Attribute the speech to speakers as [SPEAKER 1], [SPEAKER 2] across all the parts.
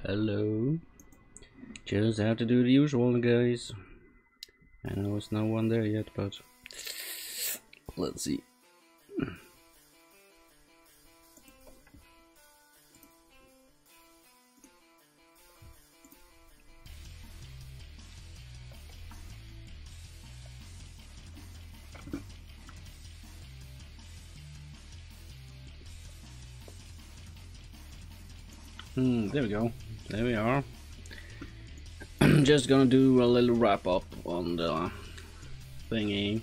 [SPEAKER 1] Hello. Just have to do the usual, guys. I know it's no one there yet, but let's see. There we go. There we are. I'm just gonna do a little wrap up on the thingy.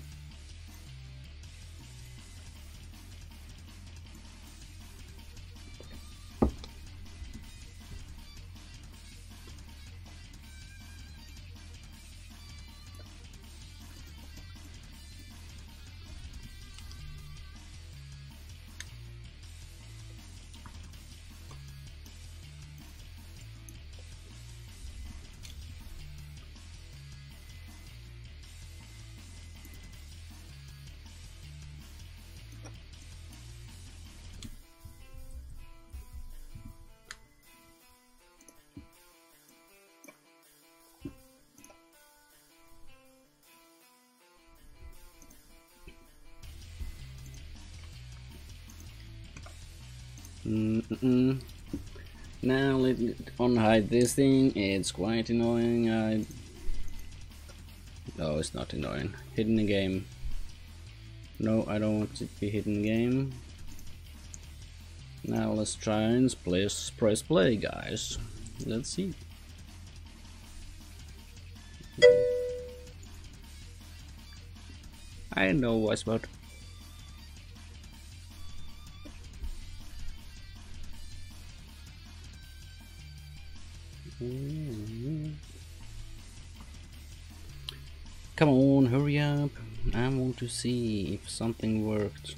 [SPEAKER 1] Now let me unhide this thing. It's quite annoying. No, it's not annoying. Hidden the game. No, I don't want it to be hidden game. Now let's try and press play, guys. Let's see. I know what's about. Come on, hurry up. I want to see if something worked.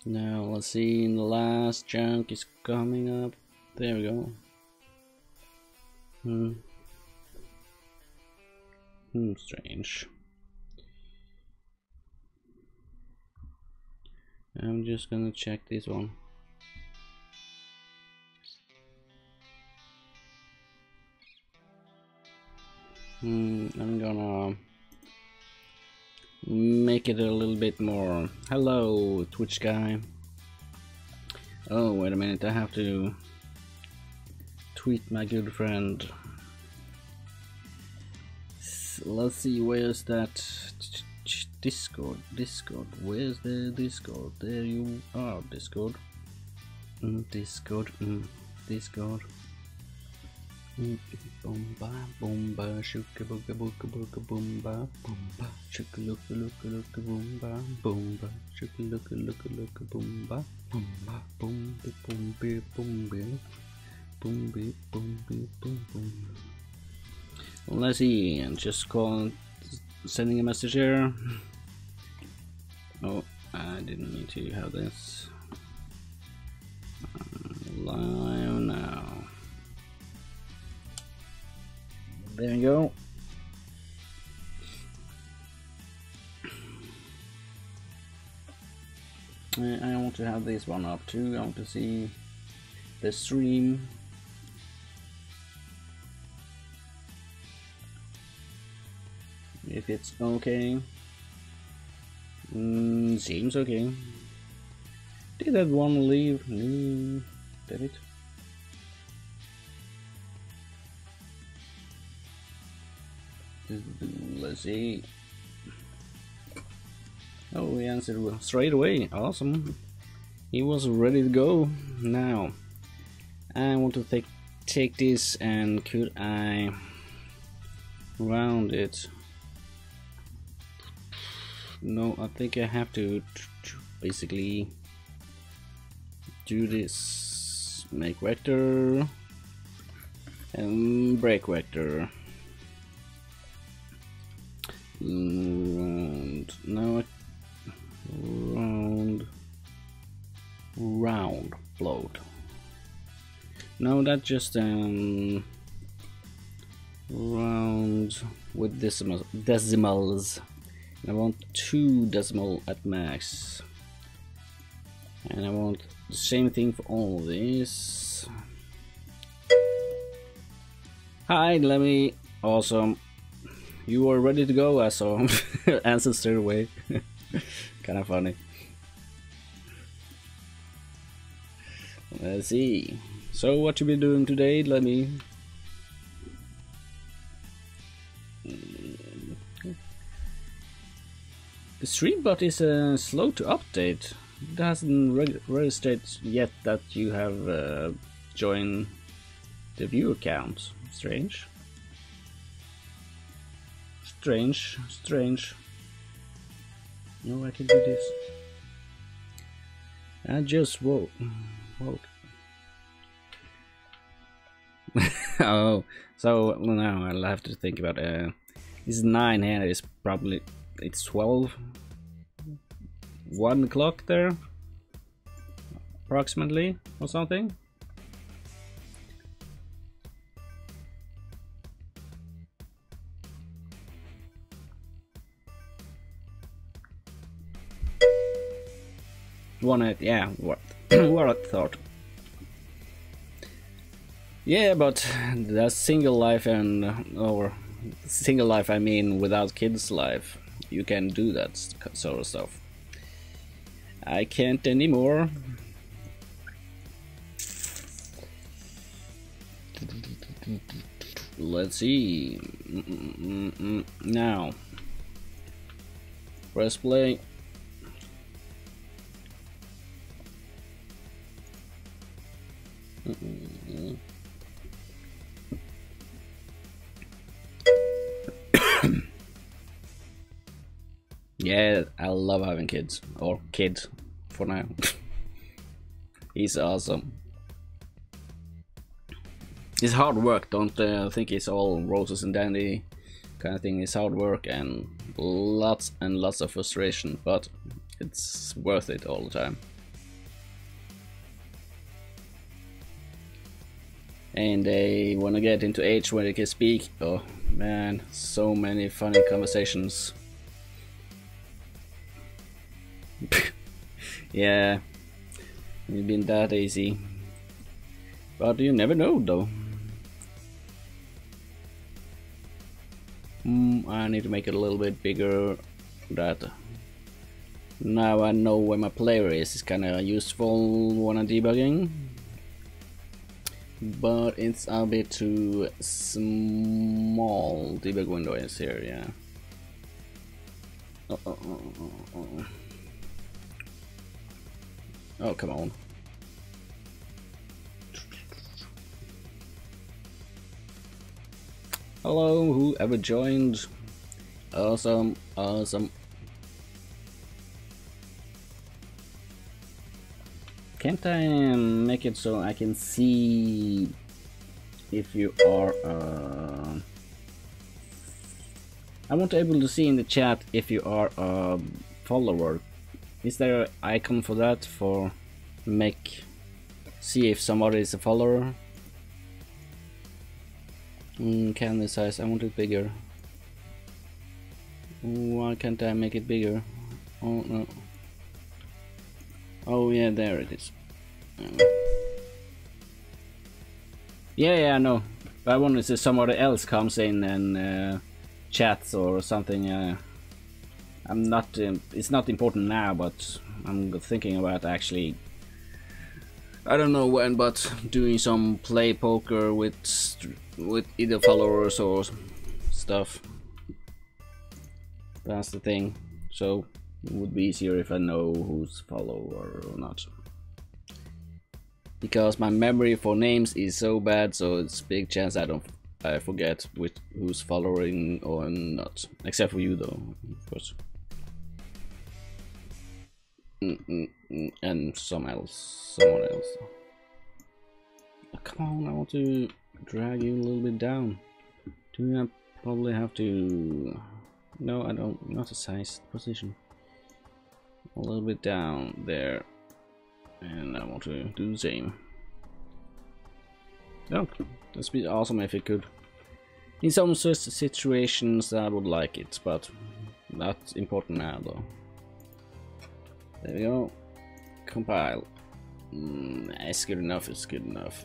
[SPEAKER 1] Now let's see, the last chunk is coming up. There we go. Strange. I'm just gonna check this one. I'm gonna make it a little bit more. Hello, Twitch guy. Oh, wait a minute, I have to tweet my good friend. Let's see, where's that Discord? Where's the Discord? There you are, Discord. Discord. Bomba, bomba, shuka booga booga booga bomba, bomba, shuka looka looka looka bomba, bomba, shuka looka looka looka bomba, bomba, bombi bombi bombi, bombi bombi bom bom. Let's see, and just sending a message here. Oh, I didn't need to have this. Live now. There you go. I want to have this one up too. I want to see the stream. If it's okay. Seems okay. Did that one leave? No, did it? Let's see. Oh, he answered straight away. Awesome. He was ready to go. Now, I want to take this, and could I round it? No, I think I have to basically do this. Make vector and break vector. Round. No, round float. No, that just round with decimals. And I want 2 decimal at max. And I want the same thing for all of these. Hi, Lemmy. Awesome. You are ready to go, I saw. Answer straight away. Kinda funny. Let's see. So what you been doing today, Lemmy? The streambot is slow to update. It hasn't registered yet that you have joined the viewer count. Strange. Strange. No, I can do this. I just woke. Oh, so now I'll have to think about this 9 here is probably, it's 12. 1 o'clock there, approximately, or something. Yeah, what I thought. Yeah, but that's single life or single life, I mean without kids life. You can do that sort of stuff. I can't anymore. Let's see. Now, press play. Yeah, I love having kids, or kid for now. He's awesome. It's hard work, don't think it's all roses and dandy kind of thing. It's hard work and lots of frustration, but it's worth it all the time. And they want to get into age where they can speak. Oh man, so many funny conversations. Yeah, it's been that easy, but you never know though. I need to make it a little bit bigger. That now I know where my player is. It's kind of useful when I'm debugging, but it's a bit too small. Debug window is here, yeah. Oh, come on. Hello, whoever joined. Awesome. Can't I make it so I can see if you are I want to be able to see in the chat if you are a follower. Is there an icon for that, for see if somebody is a follower? Candy size, I want it bigger. Why can't I make it bigger? Oh no. Oh yeah, there it is. Yeah, I know. But I want to see somebody else comes in and chats or something. I'm not. It's not important now, but I'm thinking about actually. I don't know when, but doing some play poker with either followers or stuff. That's the thing. So it would be easier if I know who's follower or not. Because my memory for names is so bad, so it's a big chance I forget who's following or not. Except for you though, of course. And someone else. Oh, come on, I want to drag you a little bit down. Do I probably have to? No, I don't. Not a size position. A little bit down there, and I want to do the same. Oh, that'd be awesome if it could. In some situations I would like it, but not important now though. There we go. Compile. It's good enough, it's good enough.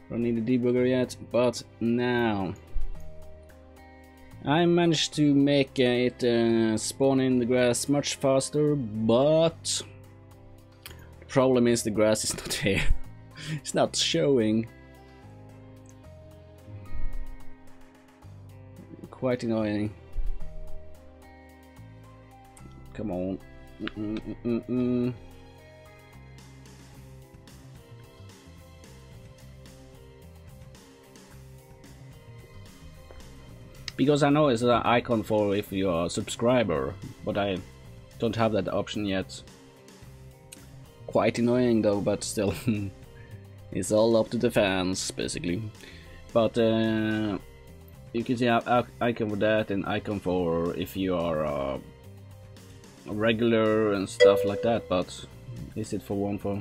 [SPEAKER 1] Don't need a debugger yet, but now I managed to make it spawn in the grass much faster, but the problem is the grass is not here. It's not showing. Quite annoying. Come on. Because I know it's an icon for if you are a subscriber, but I don't have that option yet. Quite annoying though, but still. It's all up to the fans, basically. But you can see an icon for that and icon for if you are a regular and stuff like that, but is it for one for...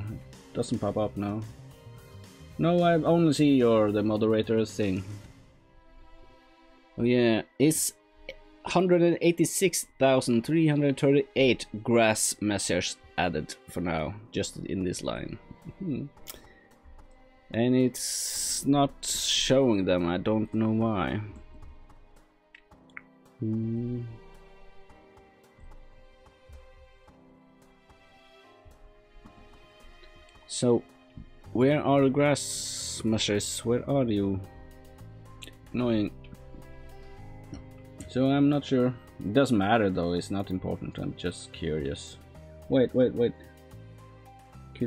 [SPEAKER 1] doesn't pop up now. No, I only see the moderator's thing. Oh yeah, it's 186,338 grass messages added for now, just in this line. And it's not showing them, I don't know why. So, where are the grass messages? Where are you? Annoying. So I'm not sure. It doesn't matter though, it's not important, I'm just curious. Wait. Could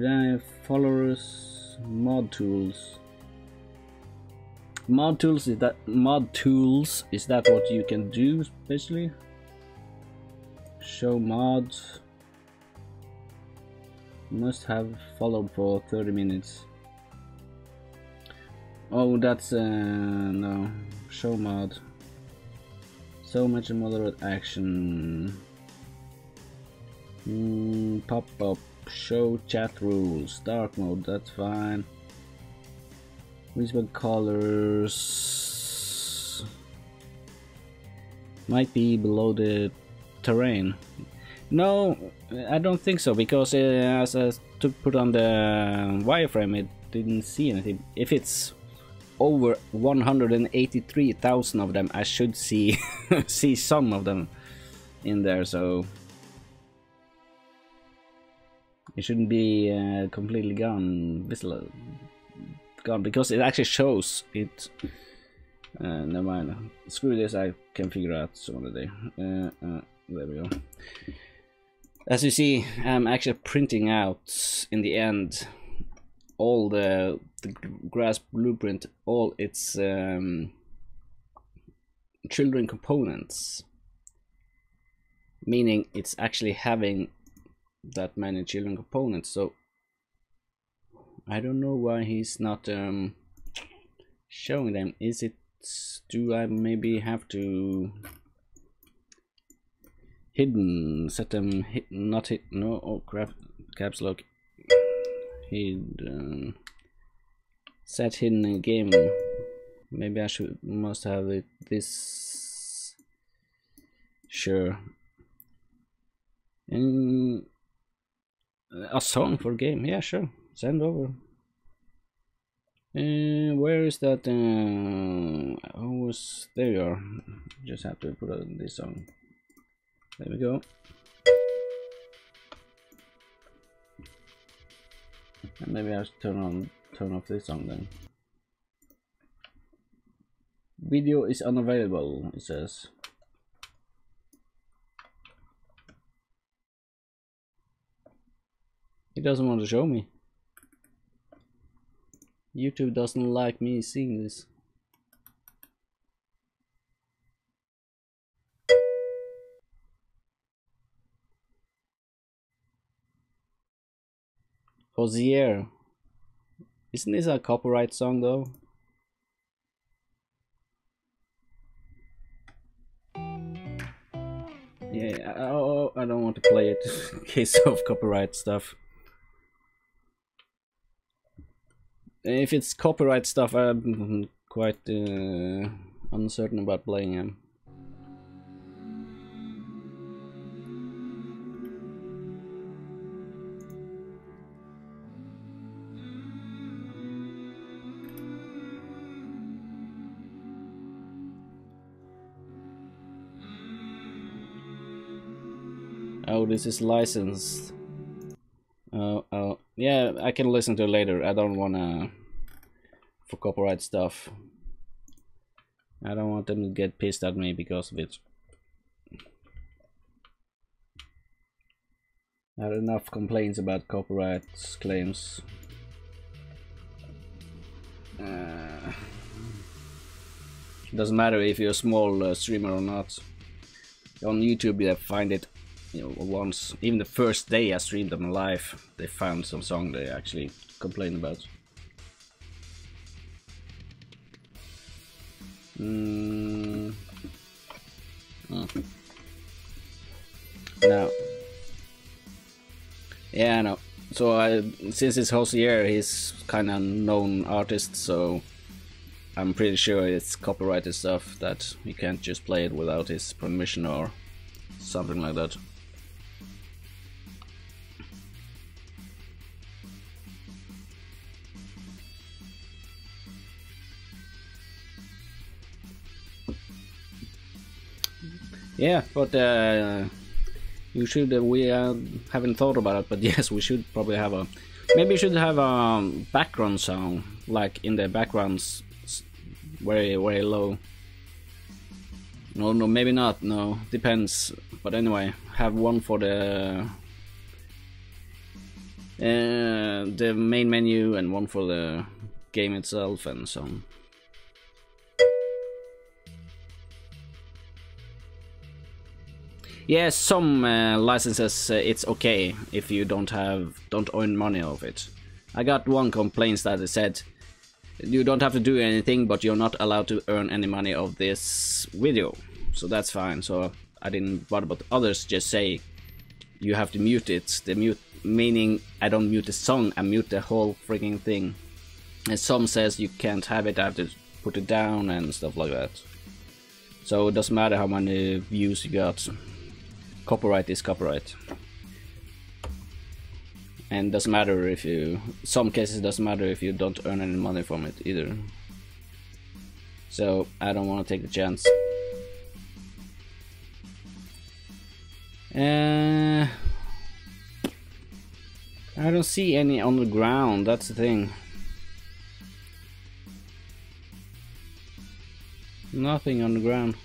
[SPEAKER 1] I have followers? Mod tools. Mod tools, is that what you can do especially? Show mods. Must have followed for 30 minutes. Oh, that's no. Show mod. So much moderate action. Pop up. Show chat rules. Dark mode, that's fine. Visible colors. Might be below the terrain. No, I don't think so, because as I put on the wireframe, it didn't see anything. If it's over 183,000 of them, I should see see some of them in there, so it shouldn't be completely gone, because it actually shows it. Never mind. Screw this, I can figure out some other day. There we go. As you see, I'm actually printing out in the end all the grass blueprint, all its children components, meaning it's actually having that many children components. So I don't know why he's not showing them. Is it, do I maybe have to hidden, set them hidden, not hit, no, oh crap, caps lock, hidden, set hidden in game. Maybe I must have it this, sure. And a song for game, yeah, sure, send over. Where is that? There you are. Just have to put on this song. There we go. And maybe I should turn off this song then. Video is unavailable, it says. He doesn't want to show me. YouTube doesn't like me seeing this. Hosier. Isn't this a copyright song though? Yeah, I don't want to play it in case of copyright stuff. If it's copyright stuff, I'm quite uncertain about playing him. Oh, this is licensed. Oh, yeah, I can listen to it later. I don't wanna for copyright stuff. I don't want them to get pissed at me because of it. I had enough complaints about copyright claims. Doesn't matter if you're a small streamer or not. On YouTube, you find it. You know, once, even the first day I streamed them live, they found some song they actually complained about. No. Yeah, I know. So since it's Hosier, he's kind of known artist, so I'm pretty sure it's copyrighted stuff that you can't just play it without his permission or something like that. Yeah, but you should. We haven't thought about it, but yes, we should probably have a. Maybe we should have a background song, like in the backgrounds, very low. No, maybe not. No, depends. But anyway, have one for the main menu and one for the game itself and so on. Yeah, some licenses it's okay if you don't earn money of it. I got one complaint that it said you don't have to do anything, but you're not allowed to earn any money of this video. So that's fine. So I didn't bother, but others just say you have to mute it. The mute meaning I don't mute the song, I mute the whole freaking thing. And some says you can't have it, I have to put it down and stuff like that. So it doesn't matter how many views you got. Copyright is copyright, and doesn't matter if you. Some cases doesn't matter if you don't earn any money from it either. So I don't want to take the chance. I don't see any on the ground. That's the thing. Nothing on the ground.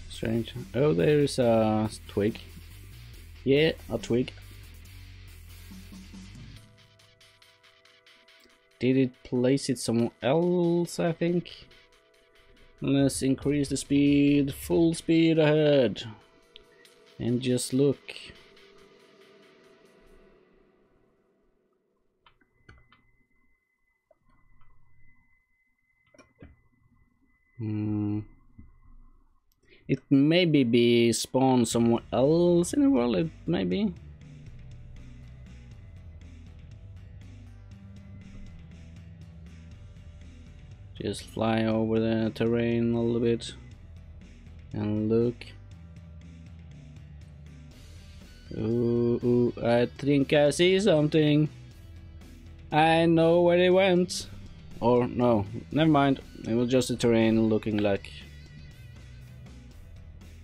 [SPEAKER 1] Strange. Oh, there is a twig. Yeah, a twig. Did it place it somewhere else, I think? Let's increase the speed, full speed ahead. And just look. It maybe be spawned somewhere else in the world, it maybe. Just fly over the terrain a little bit and look. Ooh, I think I see something. I know where they went. Or no, never mind. It was just the terrain looking like.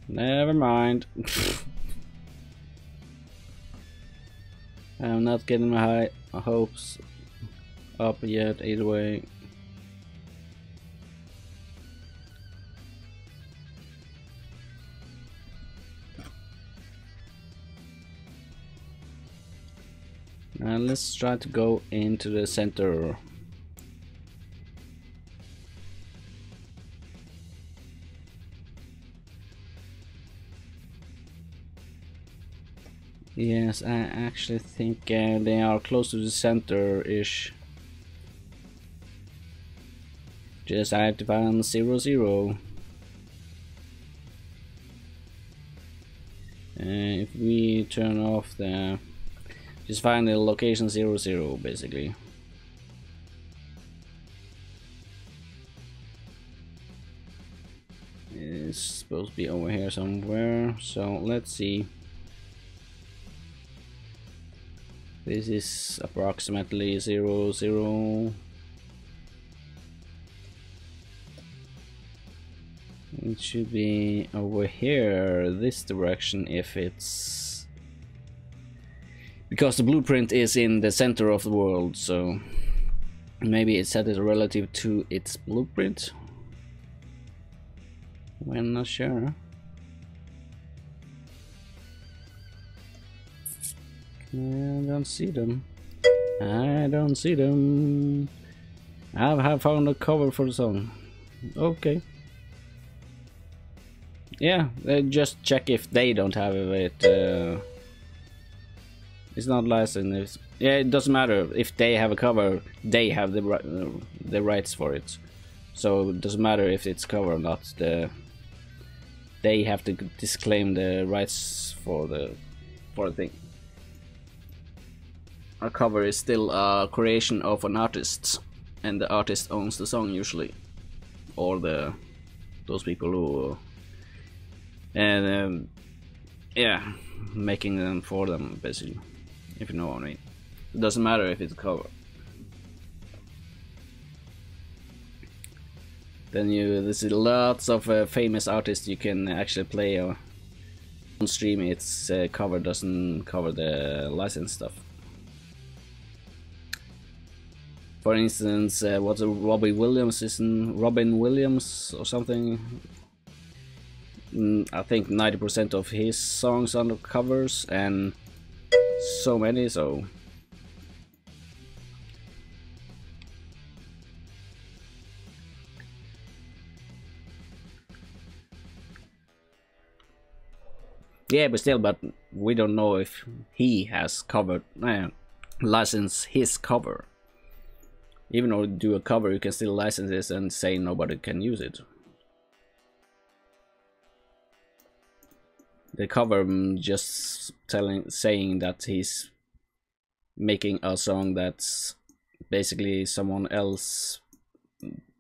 [SPEAKER 1] Never mind. I'm not getting my hopes up yet either way. Now let's try to go into the center. Yes, I actually think they are close to the center-ish. Just I have to find 0, 0. If we turn off the Just find the location 00 basically. It's supposed to be over here somewhere, so let's see. This is approximately 00. It should be over here, this direction, if it's... Because the blueprint is in the center of the world, so maybe it's set it relative to its blueprint. I'm not sure. I don't see them. I don't see them. I have found a cover for the song. Okay. Yeah, just check if they don't have it. It's not licensed. Yeah, it doesn't matter if they have a cover. They have the rights for it. So it doesn't matter if it's cover or not. They have to disclaim the rights for the thing. A cover is still a creation of an artist, and the artist owns the song usually, or those people who yeah, making them for them basically, if you know what I mean. It doesn't matter if it's a cover. Then there's lots of famous artists you can actually play on stream. Its cover doesn't cover the license stuff. For instance, what's a Robin Williams or something? I think 90% of his songs are on covers, and so many, so yeah, but still, but we don't know if he has covered license his cover. Even though you do a cover, you can still license this and say nobody can use it. The cover just saying that he's making a song that's basically someone else's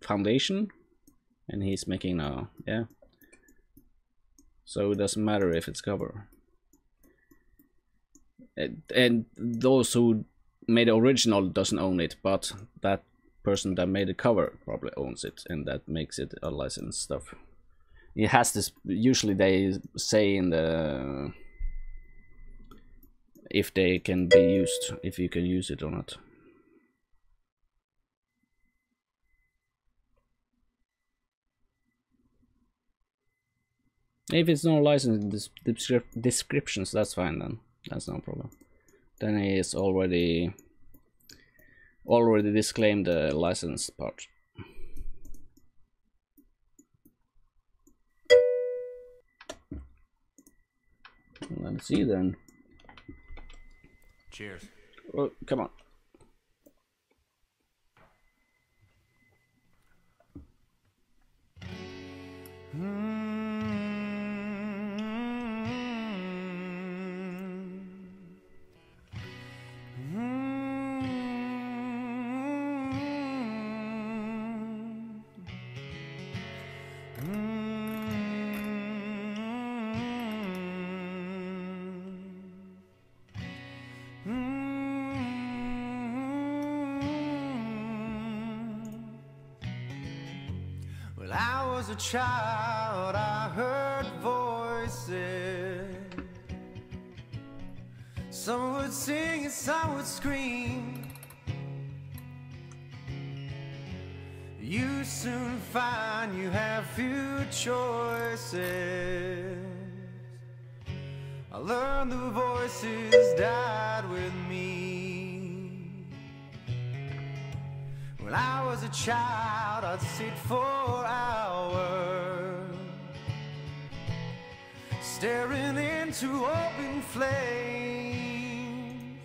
[SPEAKER 1] foundation, and he's making a so it doesn't matter if it's cover. And those who made the original doesn't own it, but that person that made the cover probably owns it, and that makes it a licensed stuff. It has this, usually they say in the if they can be used, if you can use it or not. If it's no license descriptions, that's fine then. That's no problem. Then it's already disclaimed the license part. Let's see then.
[SPEAKER 2] Cheers.
[SPEAKER 1] Oh, come on.
[SPEAKER 2] Well, I was a child, I heard voices. Some would sing and some would scream. You soon find you have few choices. I learned the voices died with me. When I was a child, I'd sit for hours, staring into open flames.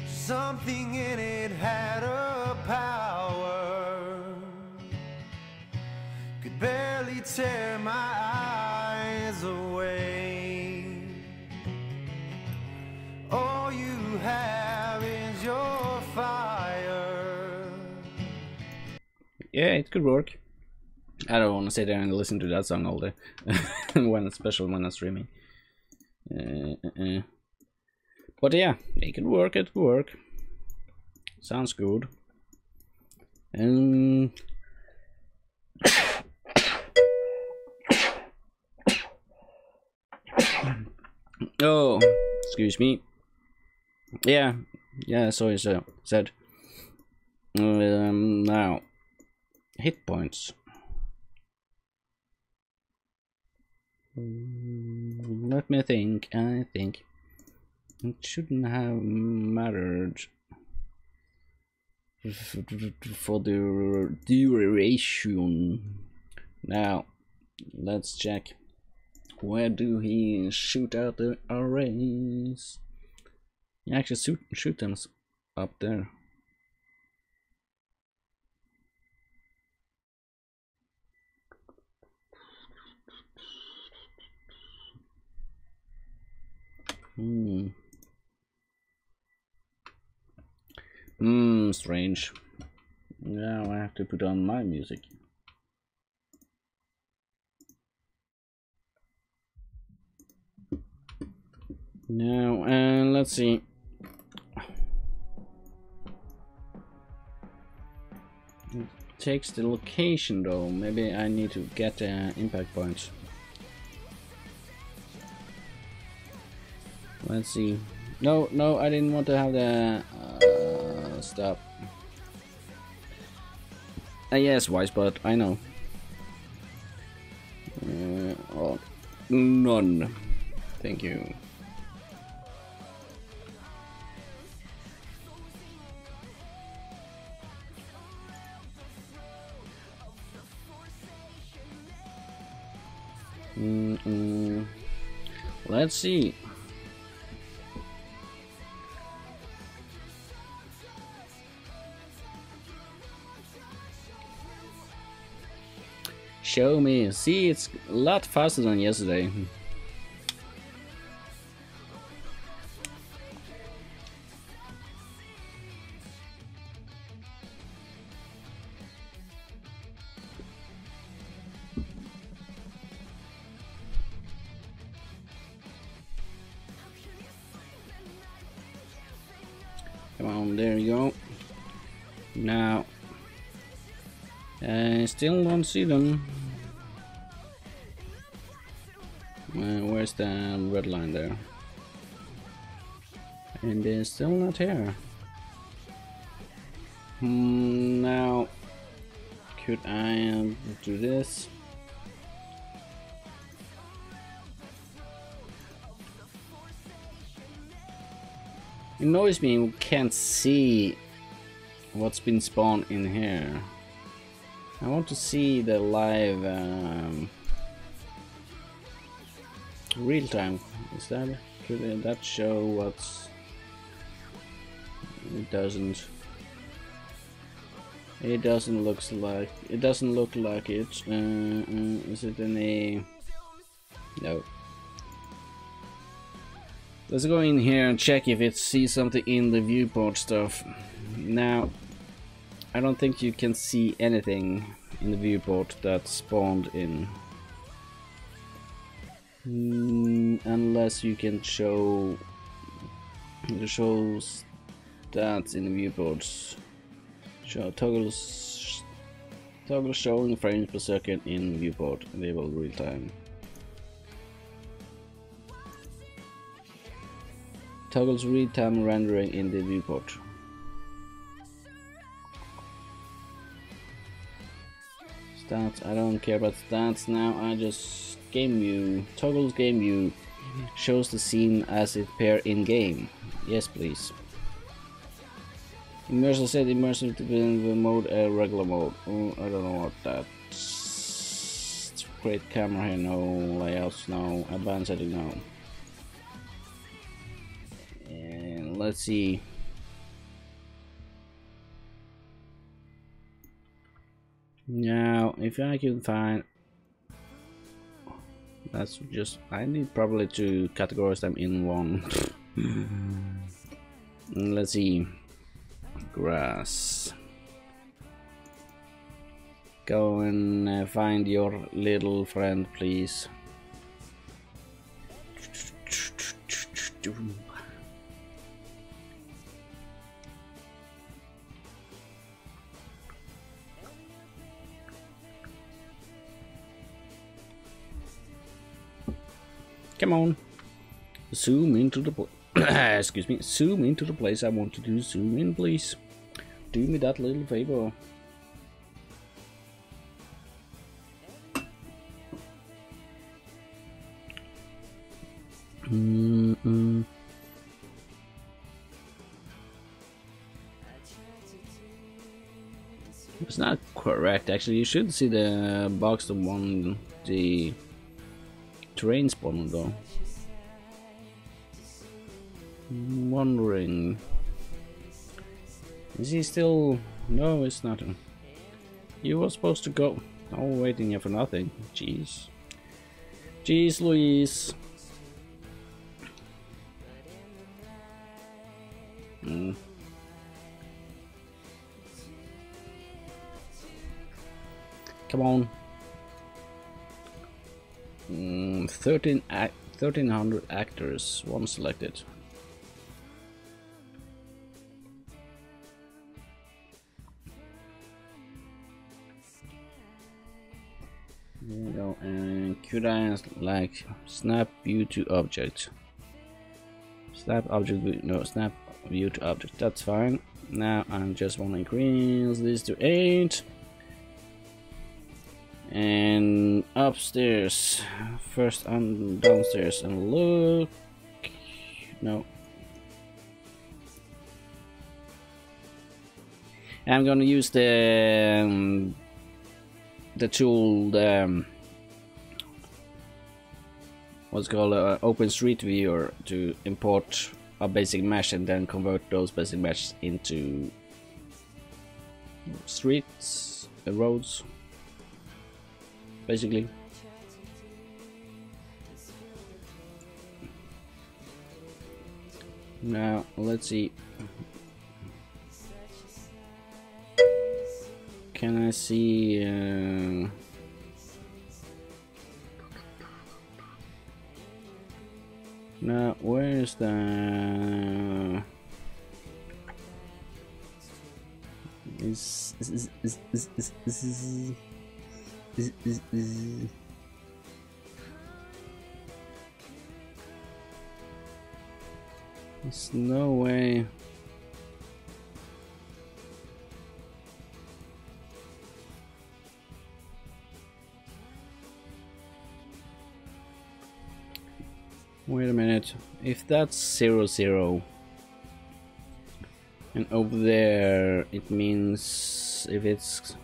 [SPEAKER 2] Something in it had a power, could barely tear my eyes away.
[SPEAKER 1] Yeah, it could work. I don't want to sit there and listen to that song all day, especially when I'm streaming. But yeah, it could work. It could work. Sounds good. Oh, excuse me. Yeah, so you said. Now, hit points. Let me think. I think it shouldn't have mattered for the duration. Now, let's check. Where do he shoot out the arrays? You actually shoot them up there. Strange. Now I have to put on my music. Now, and let's see. It takes the location though. Maybe I need to get impact points. Let's see. No, I didn't want to have the stop. Yes, wise, but I know. Oh, none. Thank you. Let's see. Show me. See, it's a lot faster than yesterday. Come on, there you go. Now, I still don't see them. Where's the red line there? And they're still not here. Now, could I do this? It annoys me you can't see what's been spawned in here. I want to see the live real time. Is that, could that show what's? It doesn't. It doesn't look like it. Is it any? No. Let's go in here and check if it sees something in the viewport stuff. Now, I don't think you can see anything in the viewport that's spawned in. Unless you can show stats in the viewports. Toggle showing frames per second in viewport. Enable real time. Toggles real-time rendering in the viewport. Stats, I don't care about stats now, I just game view. Toggles game view shows the scene as it appears in game. Yes, please. Immersive set immersive mode, regular mode. Oh, I don't know what that's. Create camera here, no. Layouts, no. Advanced setting, no. And let's see. Now, if I can find, that's just, I need probably to categorize them in one. Let's see. Grass. Go and find your little friend, please. Come on, zoom into the excuse me, zoom into the place I want to zoom in, please. Do me that little favor. It's not correct, actually. You should see the box on the terrain spawner though. I'm wondering, is he still? No, it's not. You were supposed to go. Oh, waiting here for nothing. Jeez, jeez, Louise. Come on. 1300 actors, one selected. There you go. And could I like snap view to object? Snap object view, no, snap view to object. That's fine. Now I just want to increase this to 8. And upstairs, first on downstairs and look. No, I'm gonna use the tool, what's called Open Street Viewer, to import a basic mesh and then convert those basic meshes into streets, roads. Basically, now let's see. Can I see? Now, where's the? There's no way. Wait a minute. If that's 0, and over there it means if it's,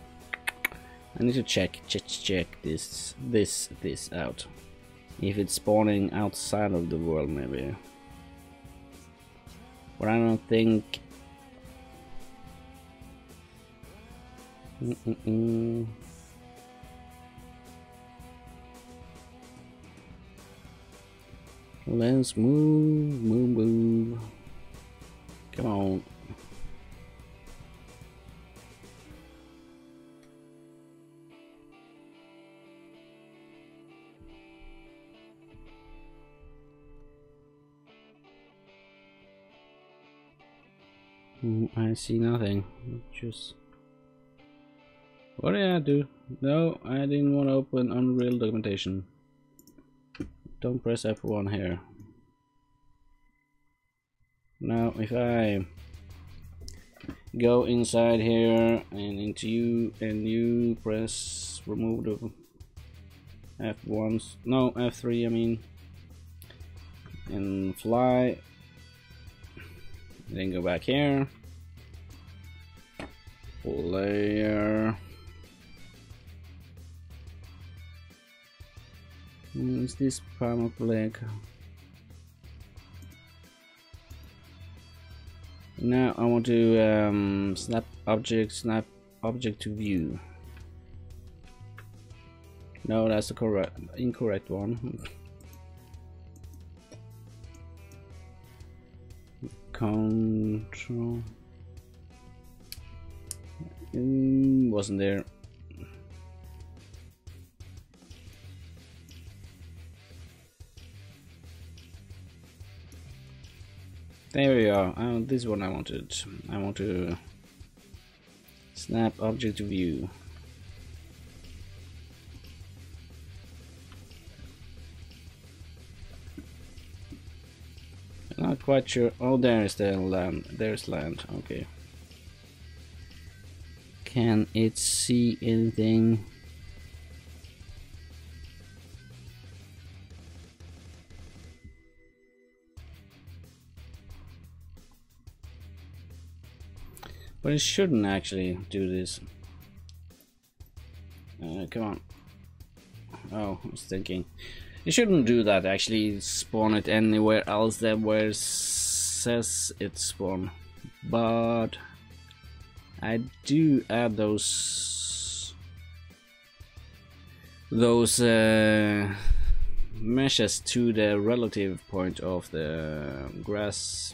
[SPEAKER 1] I need to check this out. If it's spawning outside of the world, maybe. But I don't think. Let's move. Come on. I see nothing. Just what did I do? No, I didn't want to open Unreal documentation. Don't press F1 here. Now, if I go inside here and into you, and you press remove the F1s, no, F3, I mean, and fly. Then go back here. Layer. Is this palm leg? Now I want to snap object to view. No, that's the incorrect one. Control wasn't there. There we are. This one I wanted. I want to snap object to view. Not quite sure. Oh, there's the land. There's land. Okay. Can it see anything? But it shouldn't actually do this. Come on. Oh, I was thinking. It shouldn't do that, actually spawn it anywhere else than where it says it spawn. But I do add those meshes to the relative point of the grass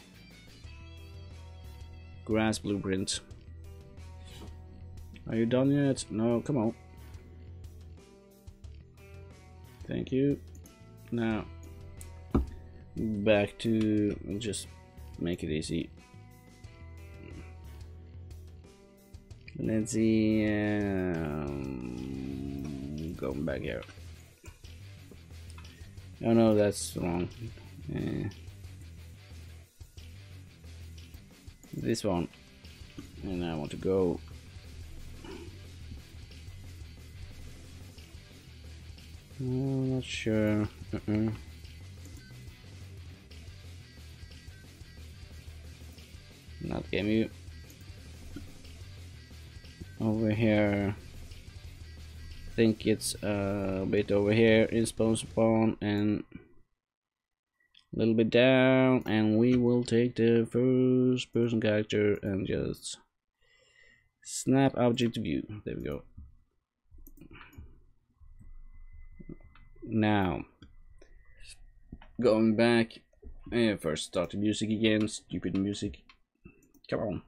[SPEAKER 1] blueprint. Are you done yet? No, come on. Thank you. Now back to just make it easy. Let's see. Going back here. Oh no, that's wrong. This one, and I want to go. I'm not sure. Not game you. Over here. I think it's a bit over here in spawn and a little bit down, and we will take the first person character and just snap object view. There we go. Now going back, first start the music again. Stupid music, come on.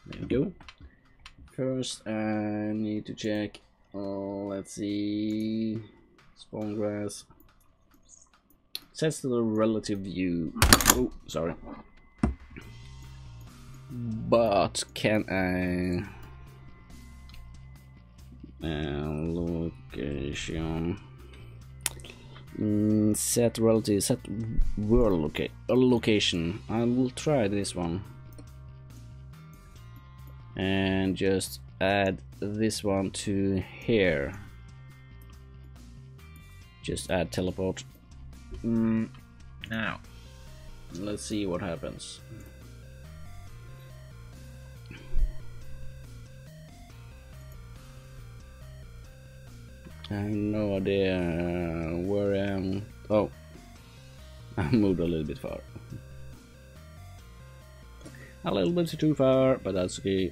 [SPEAKER 1] There we go. First I need to check, let's see, spawn grass, sets to the relative view. Oh, sorry. But can I location, set relative, set world location. I will try this one and just add this one to here. Just add teleport. Now let's see what happens. I have no idea where I am. Oh, I moved a little bit far. A little bit too far, but that's okay.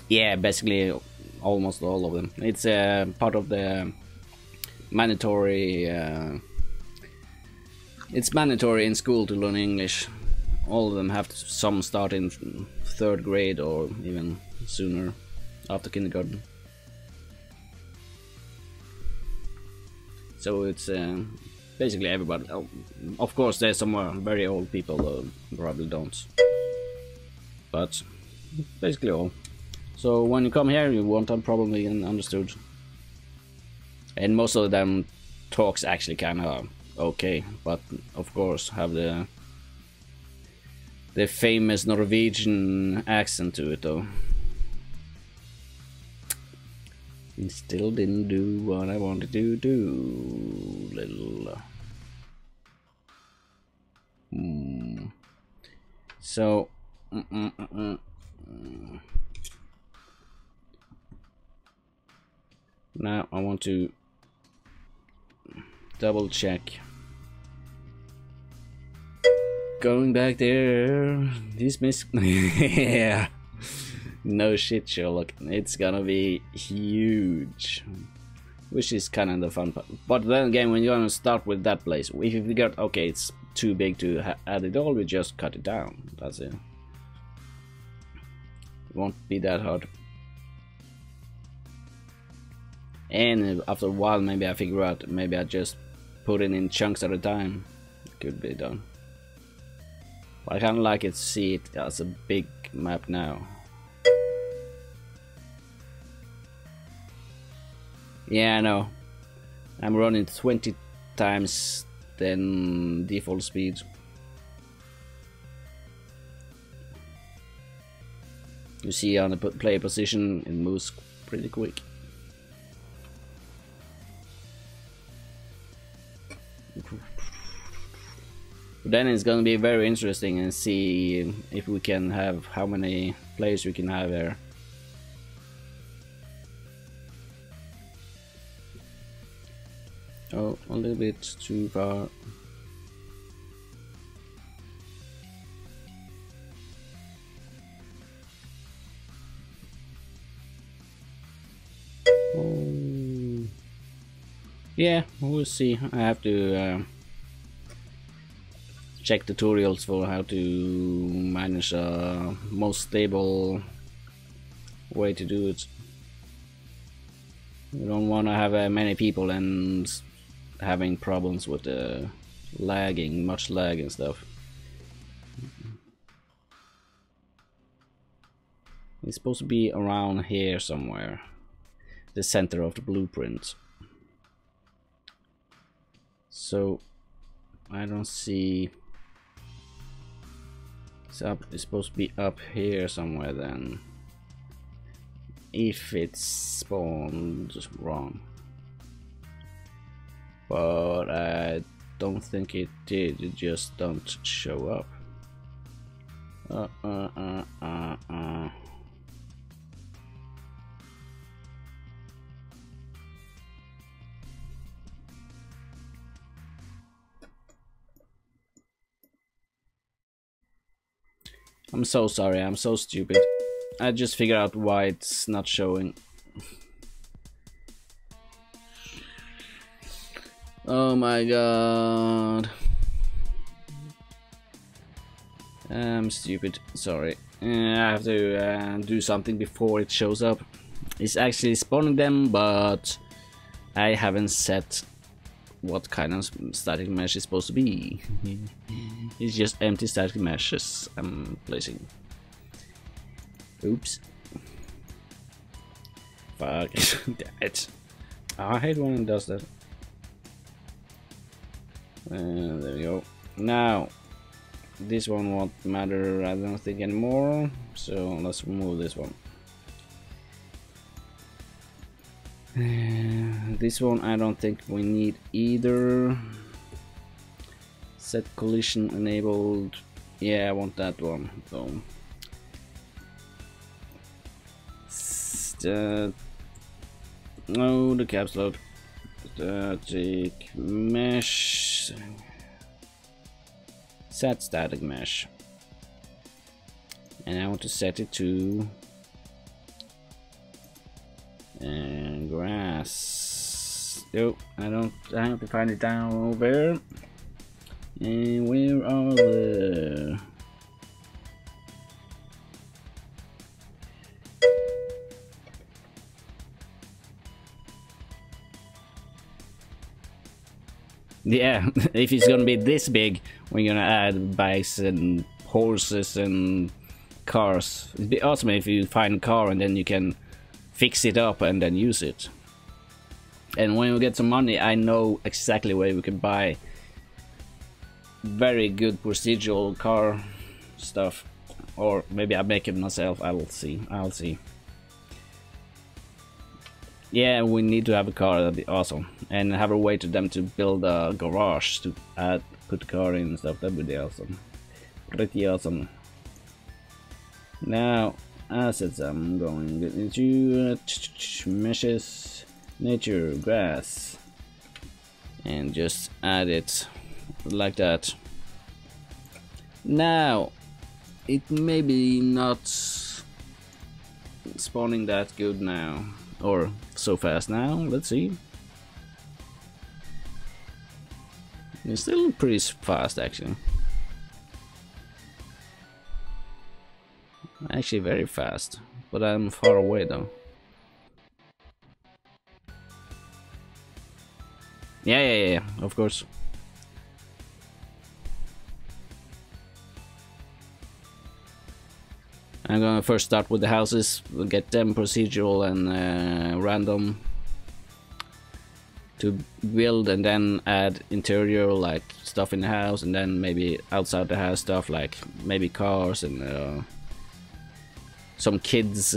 [SPEAKER 1] Yeah, basically almost all of them. It's part of the mandatory. It's mandatory in school to learn English. All of them have some start in 3rd grade or even sooner, after kindergarten. So it's basically everybody. Of course, there's some very old people who probably don't, but basically all. So when you come here, you won't have probably understood, and most of them talks actually kind of okay, but of course have the famous Norwegian accent to it though. It still didn't do what I wanted to do, little. So now I want to double check. Going back there, this miss. Yeah, no shit, Sherlock. It's gonna be huge, which is kind of the fun part. But then again, when you're gonna start with that place, if you figure out, okay, it's too big to add it all, we just cut it down. That's it. It won't be that hard. And after a while, maybe I figure out, maybe I just put it in chunks at a time. Could be done. But I kind of like it to see it as a big map now. Yeah, I know. I'm running 20 times than default speed. You see on the player position, it moves pretty quick. Then it's gonna be very interesting and see if we can have how many players we can have there. Oh, a little bit too far. Oh. Yeah, we'll see. I have to check tutorials for how to manage a most stable way to do it. We don't want to have many people and having problems with the lagging, much lag and stuff. It's supposed to be around here somewhere, the center of the blueprint. So I don't see. It's supposed to be up here somewhere then, if it's spawned wrong. But I don't think it did, it just don't show up. I'm so sorry, I'm so stupid. I just figured out why it's not showing. Oh my god. I'm stupid, sorry. I have to do something before it shows up. It's actually spawning them, but I haven't set what kind of static mesh is supposed to be. It's just empty static meshes I'm placing. Oops. Fuck. Damn it. I hate when it does that. There we go. Now, this one won't matter, I don't think, anymore. So let's remove this one. This one I don't think we need either. Set collision enabled. Yeah, I want that one. So no, the caps load. Static mesh. Set static mesh. And I want to set it to and grass. Oh, I have to find it down over. And where are the yeah, if it's gonna be this big, we're gonna add bikes and horses and cars. It'd be awesome if you find a car and then you can fix it up and then use it. And when we get some money, I know exactly where we can buy very good procedural car stuff, or maybe I make it myself. I'll see. Yeah, we need to have a car. That'd be awesome, and have a way to them to build a garage to put the car in and stuff. That would be awesome, pretty awesome. Now, assets. I'm going into meshes, nature, grass, and just add it like that. Now, it may be not spawning that good now, or so fast now. Let's see. It's still pretty fast, actually. Actually very fast, but I'm far away though. Yeah, of course. I'm gonna first start with the houses, we'll get them procedural and random to build, and then add interior like stuff in the house, and then maybe outside the house stuff like maybe cars and some kids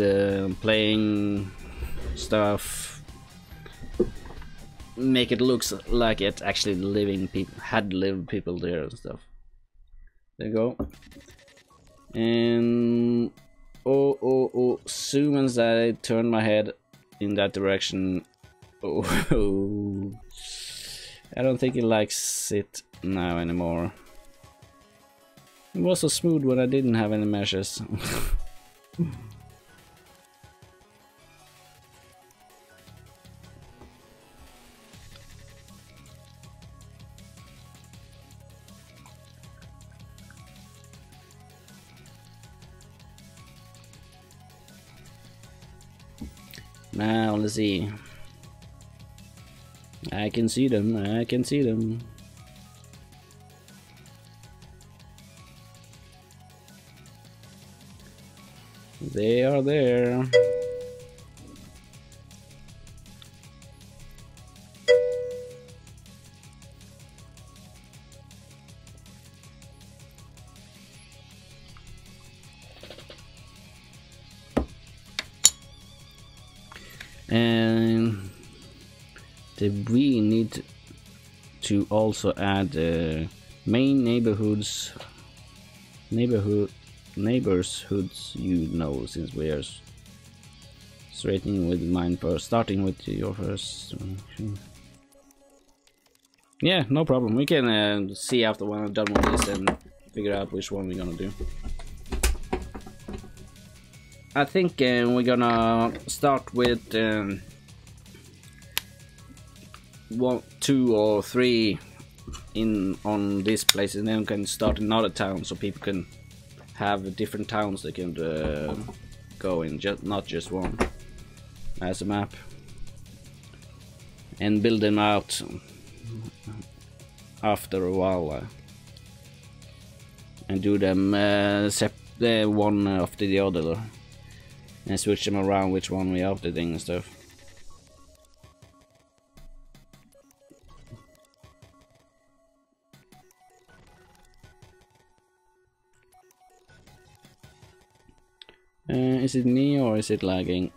[SPEAKER 1] playing stuff. Make it look like it actually living people had lived people there and stuff. There you go. And oh, soon as I turn my head in that direction, oh, I don't think it likes it now anymore. It was so smooth when I didn't have any meshes. Now let's see. I can see them. I can see them. They are there. And we need to also add main neighborhoods, you know, since we are straightening with mine first, starting with your first. Yeah, no problem. We can see after when I'm done with this and figure out which one we're gonna do. I think we're gonna start with 1, 2, or 3 in on this place, and then we can start another town so people can have different towns they can go in, not just one as a map, and build them out after a while and do them one after the other and switch them around which one we updating and stuff. Is it me or is it lagging?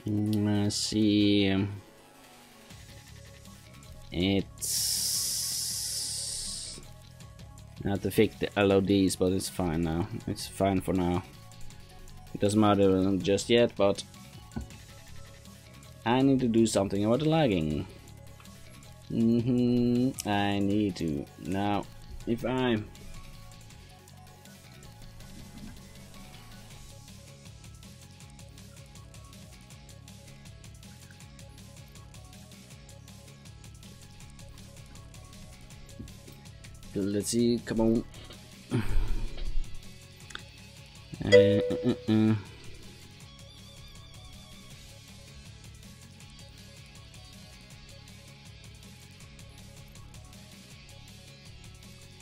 [SPEAKER 1] Let's see. It's I have to fix the LODs, but it's fine now. It's fine for now. It doesn't matter just yet, but I need to do something about the lagging. I need to. Now, if I let's see, come on.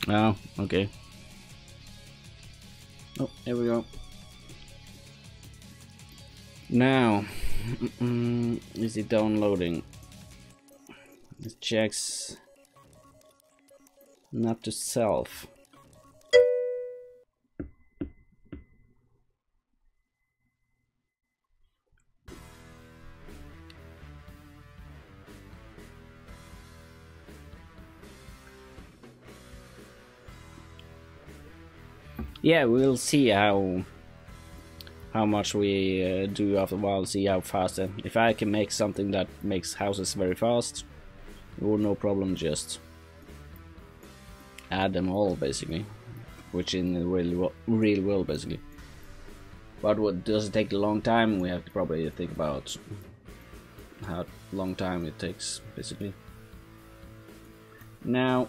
[SPEAKER 1] Oh, okay. Oh, here we go. Now, is it downloading? It checks not to self. Yeah, we'll see how much we do after a while, see how fast. If I can make something that makes houses very fast, or no problem, just add them all basically, which in the real world basically. But what does it take a long time? We have to probably think about how long time it takes basically. Now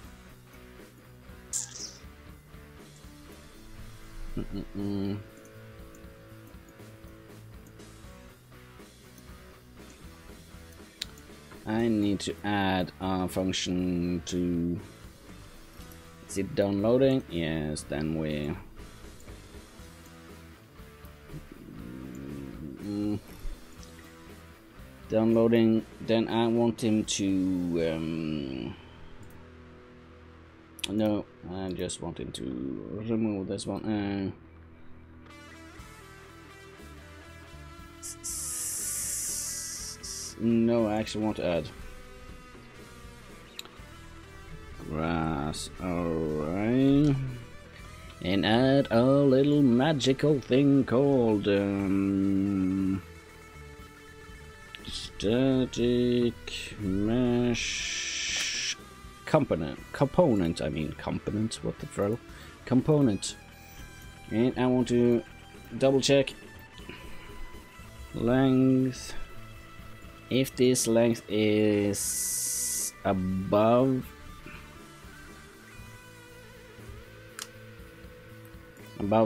[SPEAKER 1] I need to add a function to... Is it downloading? Yes, then we... Downloading, then I want him to... No, I just want him to remove this one. No, I actually want to add grass. Alright. And add a little magical thing called static mesh component. What the hell? Component. And I want to double check length. If this length is above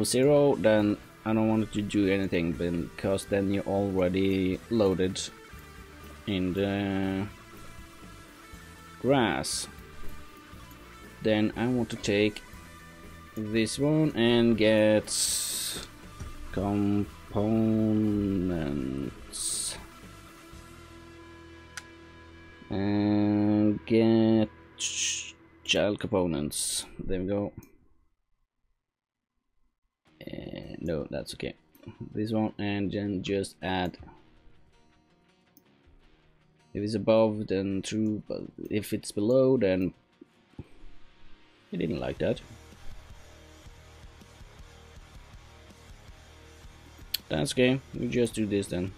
[SPEAKER 1] zero, then I don't want it to do anything, because then you're already loaded in the grass. Then I want to take this one and get components and get child components. There we go. No, that's okay. This one, and then just add. If it's above, then true, but if it's below, then I didn't like that. That's okay. We just do this then,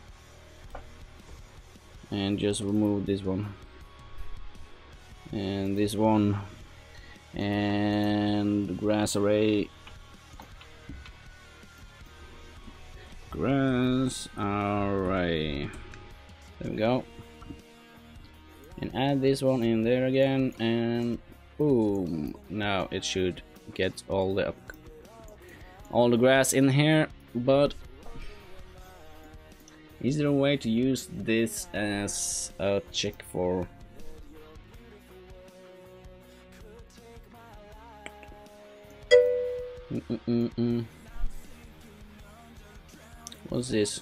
[SPEAKER 1] and just remove this one and this one, and grass array. Grass array. There we go. And add this one in there again, and boom. Now it should get all the grass in here. But is there a way to use this as a check for What's this?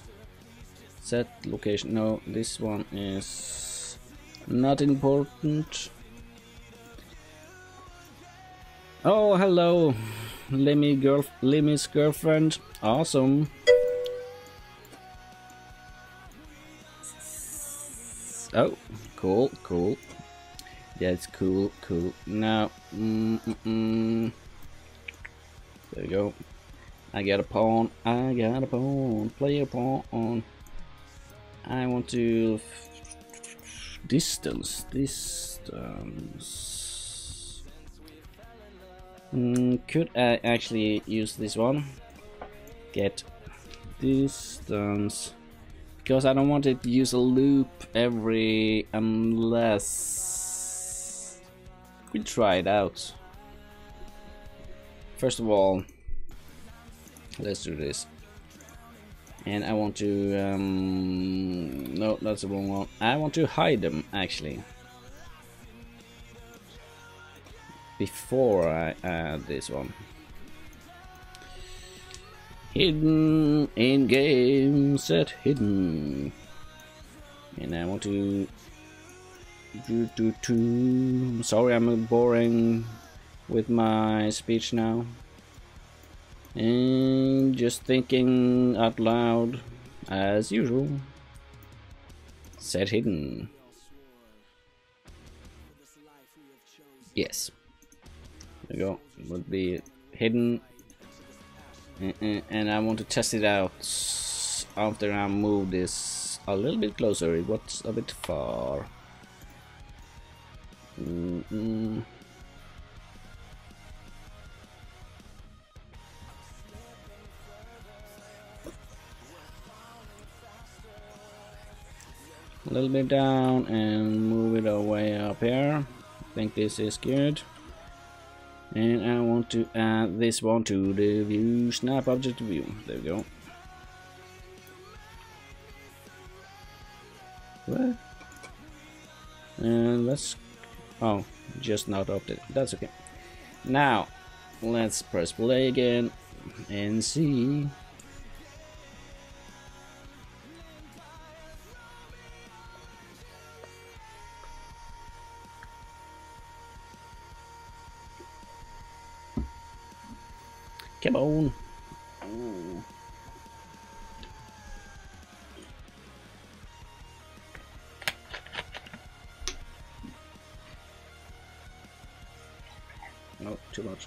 [SPEAKER 1] Set location. No, this one is not important. Oh, hello, Limmy's girlfriend. Awesome. Oh, cool. That's cool. Now, there we go. I got a pawn. Play a pawn. I want to distance. Could I actually use this one? Get distance, because I don't want it to use a loop unless we try it out. First of all, let's do this. And I want to no, that's the wrong one. I want to hide them actually before I add this one. Hidden in game, set hidden. And I want to sorry, I'm boring with my speech now. And just thinking out loud as usual. Set hidden. Yes. There we go. It would be hidden. And I want to test it out after I move this a little bit closer. It was a bit far. A little bit down and move it away up here. I think this is good. And I want to add this one to the view, snap object to view. There we go. What? And let's... Oh, just not updated. That's okay. Now, let's press play again and see. Come on. Ooh. No, too much.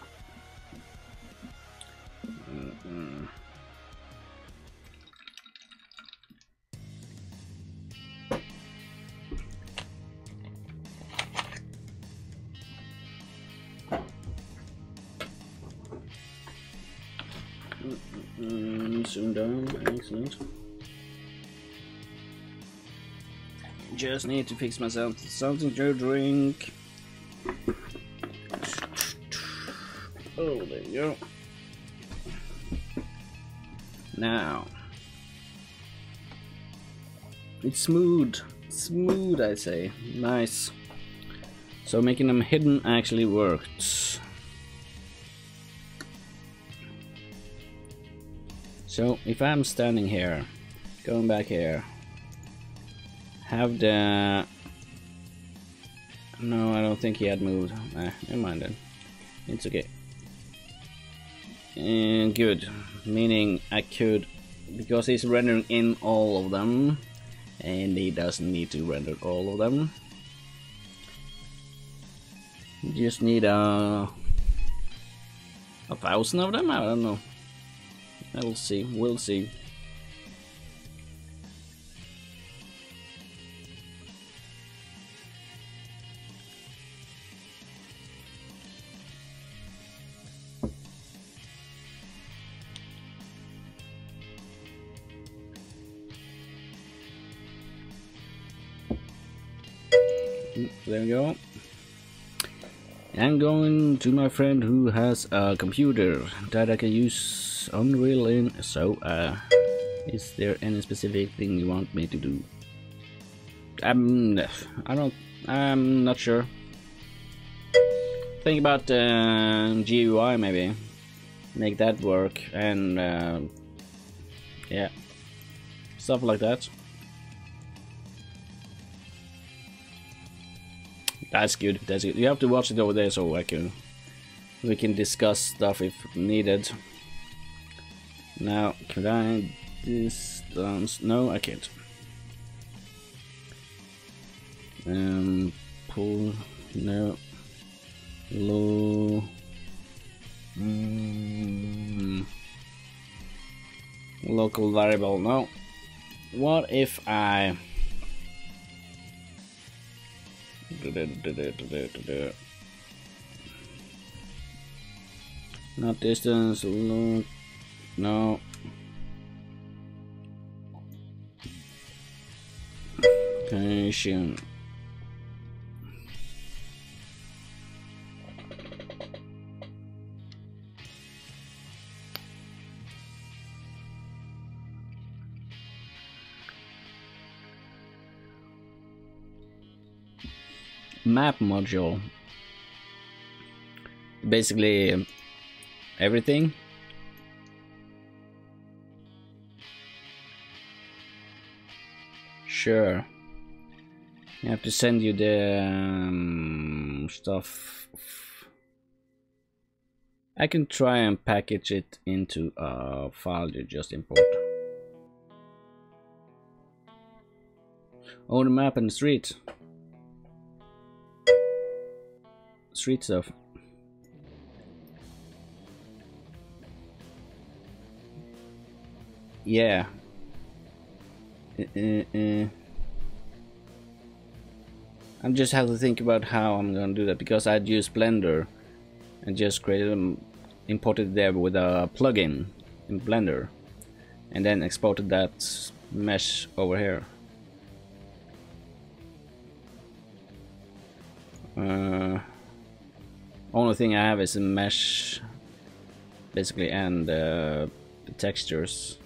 [SPEAKER 1] Soon done. Excellent. Just need to fix myself something to drink. Oh, there you go. Now it's smooth, smooth, I say. Nice. So making them hidden actually works. So if I'm standing here, going back here, have the... No, I don't think he had moved. Never mind then. It's okay. And good, meaning I could, because he's rendering in all of them, and he doesn't need to render all of them. You just need 1,000 of them. I don't know. We'll see. We'll see. There we go. I'm going to my friend who has a computer that I can use Unreal in. So, is there any specific thing you want me to do? I'm not sure. Think about GUI maybe. Make that work and yeah, stuff like that. That's good. That's good. You have to watch it over there so we can discuss stuff if needed. Now, could I distance? No, I can't. Pull. No. Low. Local variable. No. What if I? Not distance, look, no. Location. Map module, basically everything. Sure, I have to send you the stuff. I can try and package it into a file you just import. Oh, the map and the street. Street stuff. Yeah. I just have to think about how I'm gonna do that, because I'd use Blender and just created them, imported there with a plugin in Blender, and then exported that mesh over here. Only thing I have is a mesh, basically, and the textures.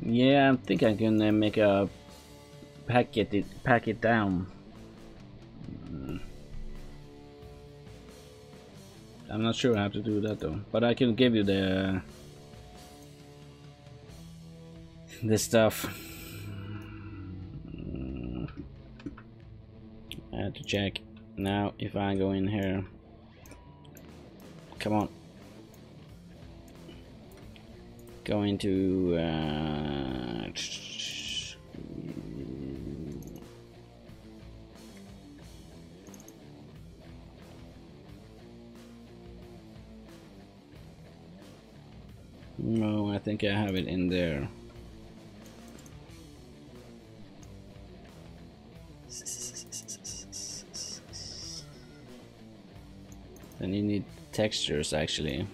[SPEAKER 1] Yeah, I think I can make a pack it down. I'm not sure how to do that though, but I can give you the stuff. I have to check now if I go in here. Come on. Go into no, I think I have it in there. Then you need textures actually.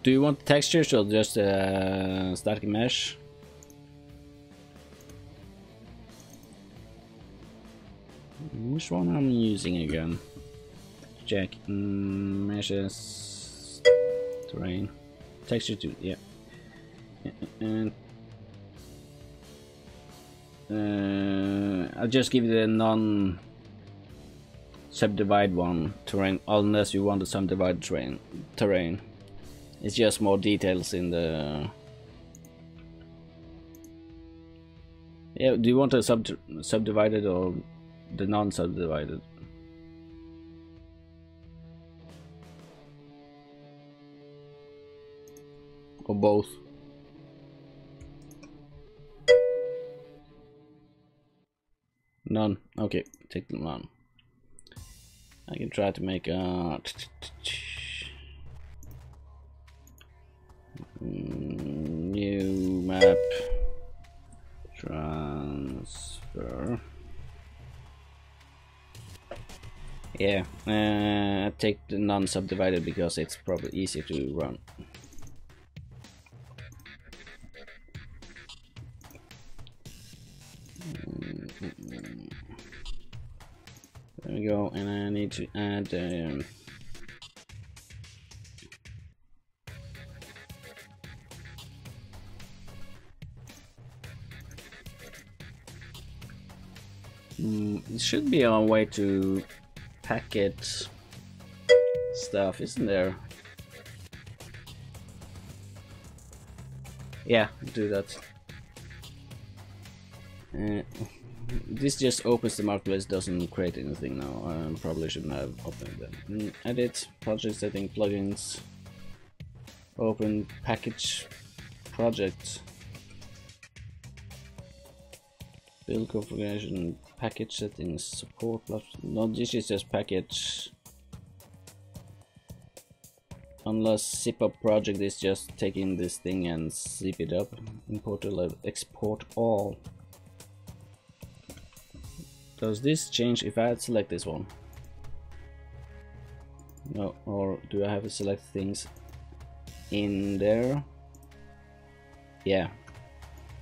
[SPEAKER 1] Do you want textures or just static mesh? Which one am I using again? Check. Meshes, terrain, texture 2. Yeah. And I'll just give you the non subdivide one, terrain, unless you want the subdivide terrain. It's just more details in the. Yeah, do you want a subdivided or the non-subdivided? Or both? None. Okay, take the none. I can try to make a new map transfer. Yeah, I take the non-subdivided because it's probably easier to run. There we go, and I need to add it should be a way to packet stuff, isn't there? Yeah, do that. This just opens the marketplace, doesn't create anything now. I probably shouldn't have opened them. Edit, project setting, plugins, open package project, build configuration, package settings, support. No, this is just package. Unless zip up project is just taking this thing and zip it up. Import or export all. Does this change if I select this one? No, or do I have to select things in there? Yeah,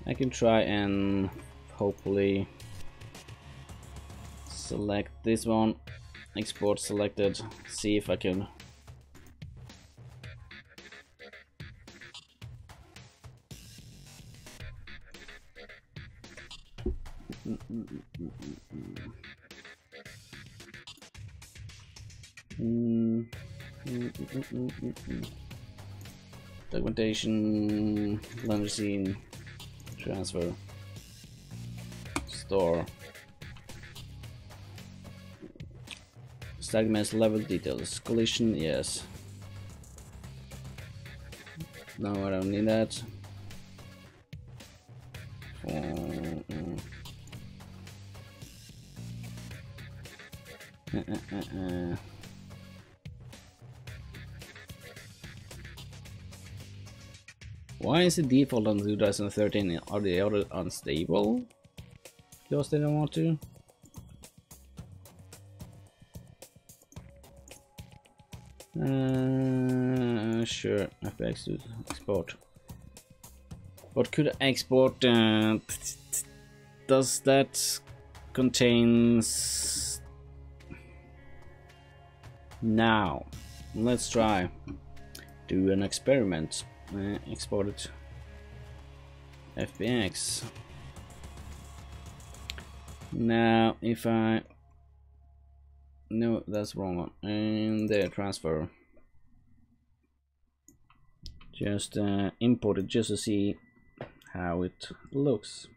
[SPEAKER 1] I can try and hopefully select this one, export selected, see if I can. Documentation, laundry scene, transfer, store, static mesh level details, collision, yes. No, I don't need that. Why is it default on 2013? Are the others unstable? Because they don't want to? Sure, FX to export. What could I export? Does that contains? Now, let's try. Do an experiment. export it. FBX. Now if I no, that's wrong one, and there, transfer. Just import it just to see how it looks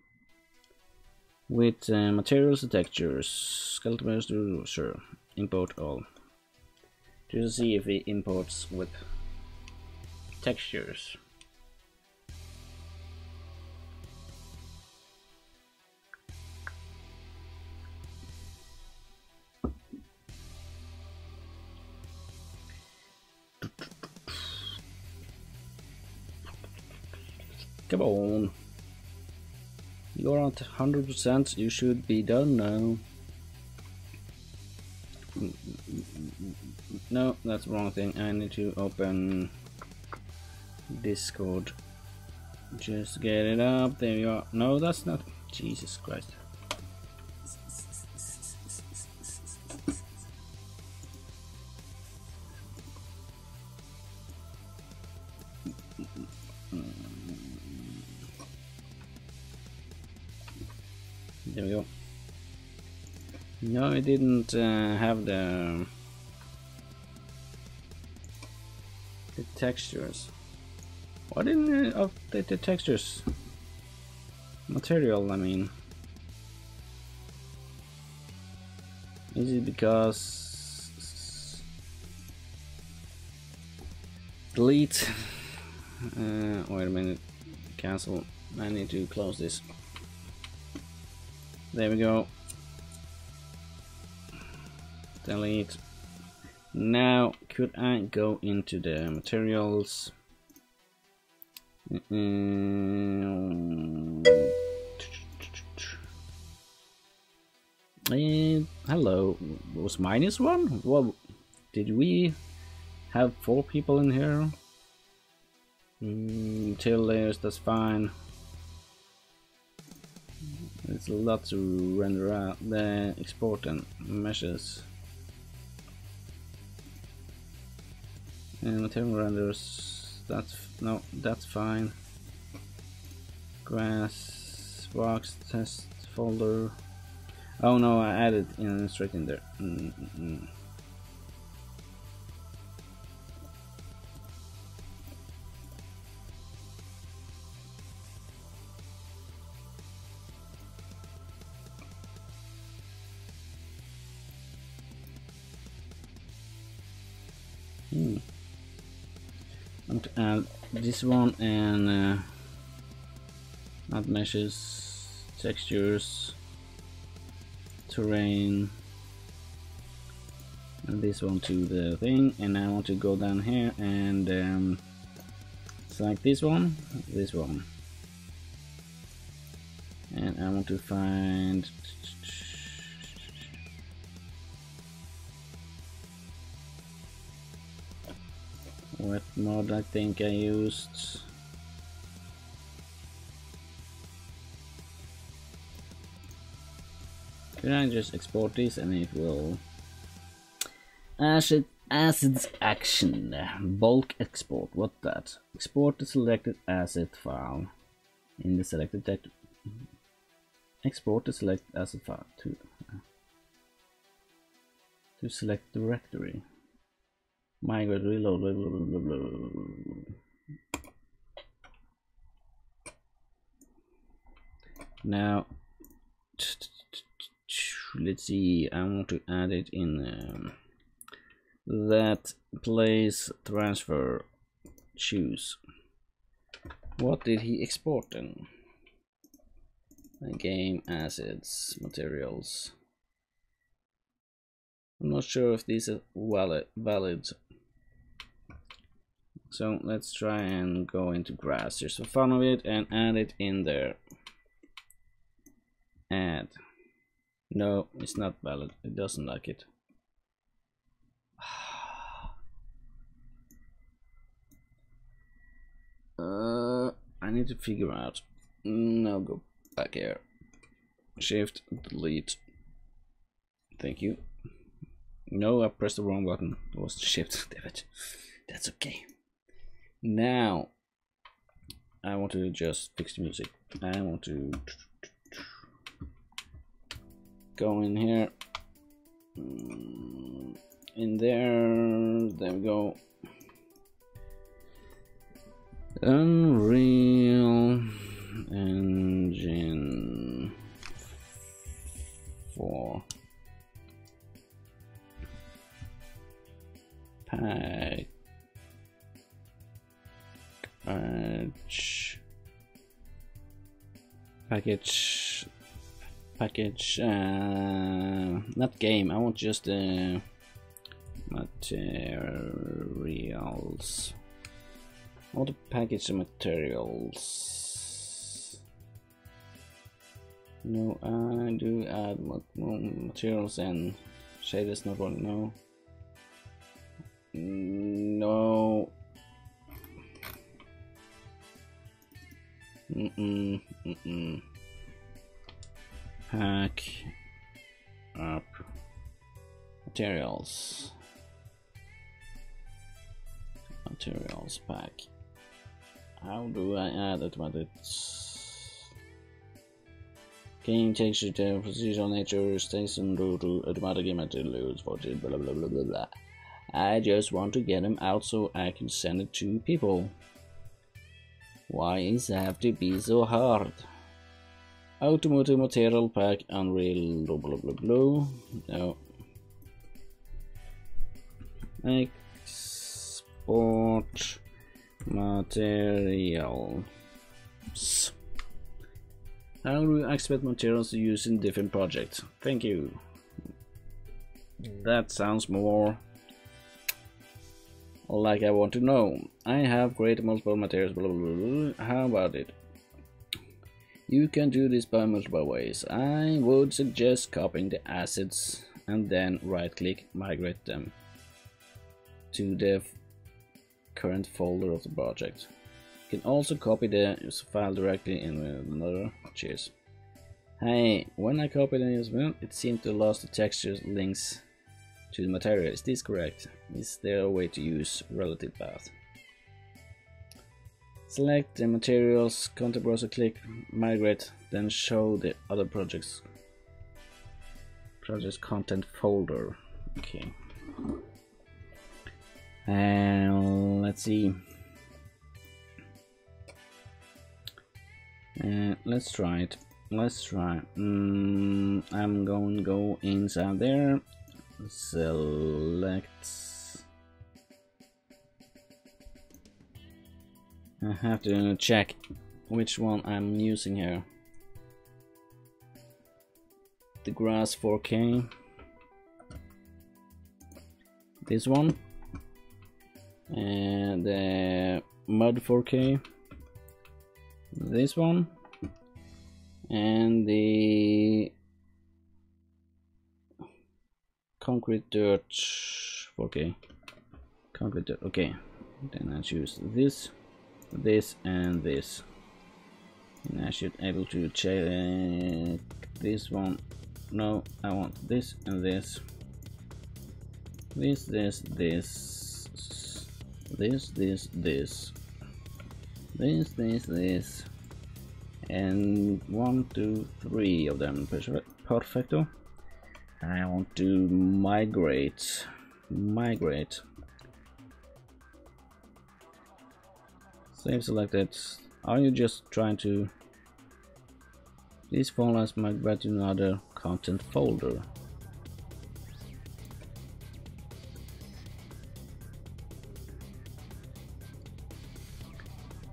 [SPEAKER 1] with materials and textures. Skeleton, sure, import all, just to see if it imports with textures. Come on, you're at 100%. You should be done now. No, that's the wrong thing. I need to open Discord. Just get it up. There you are. No, that's not. Jesus Christ. There we go. No, it didn't have the textures. Why didn't it update the textures? Material, I mean. Is it because delete? Wait a minute. Cancel. I need to close this. There we go. Delete. Now, could I go into the materials? Hello. Was -1? Well, did we have 4 people in here? Tail layers, that's fine. It's a lot to render out. The export and meshes. And material renders, that's fine. Grass, box, test folder. Oh no, I added in straight in there. I'm to add this one and add meshes, textures, terrain, and this one to the thing. And I want to go down here and select this one, and I want to find what mod I think I used. Can I just export this and it will assets action bulk export? What that? Export the selected asset file in the selected text. Export the selected asset file to select directory. Migrate, reload, blah, blah, blah, blah, blah. Now let's see, I want to add it in that place, transfer, choose. What did he export then? Game assets, materials. I'm not sure if these are valid. So let's try and go into grass just for fun of it and add it in there. Add. No, it's not valid. It doesn't like it. I need to figure out. Now go back here. Shift, delete. Thank you. No, I pressed the wrong button. It was shift. Damn it. That's okay. Now I want to just fix the music. I want to go in here, in there. There we go. Unreal Engine 4 package, not game. I want just the materials. I want to package the materials. No, I do add materials and shaders. Not one. No. No. Pack up materials. Materials pack. How do I add automatic? Game texture to procedural nature station to automatic image loads for blah blah blah blah blah. I just want to get them out so I can send it to people. Why is it have to be so hard? Automotive material pack Unreal blah blah blah blah. No. Export materials. How do you export materials to use in different projects? Thank you. That sounds more like I want to know. I have created multiple materials, blah, blah, blah, blah. How about it? You can do this by multiple ways. I would suggest copying the assets and then right click migrate them to the current folder of the project. You can also copy the file directly in another. Cheers. Hey, when I copied it, it seemed to lose the textures links to the material. Is this correct? Is there a way to use relative path? Select the materials, content browser, click migrate, then show the other project's content folder. Okay. And let's see. Let's try it. Let's try. I'm going to go inside there. Select. I have to check which one I'm using here. The grass 4K. This one. And the mud 4K. This one. And the concrete dirt 4K. Concrete dirt. Okay. Then I choose this, this, and this. And I should able to check this one. No, I want this and this. This, this, this. This, this, this. This, this, this. And 1, 2, 3 of them. Perfecto. I want to migrate. Save selected. Are you just trying to? This folder is migrated to another content folder.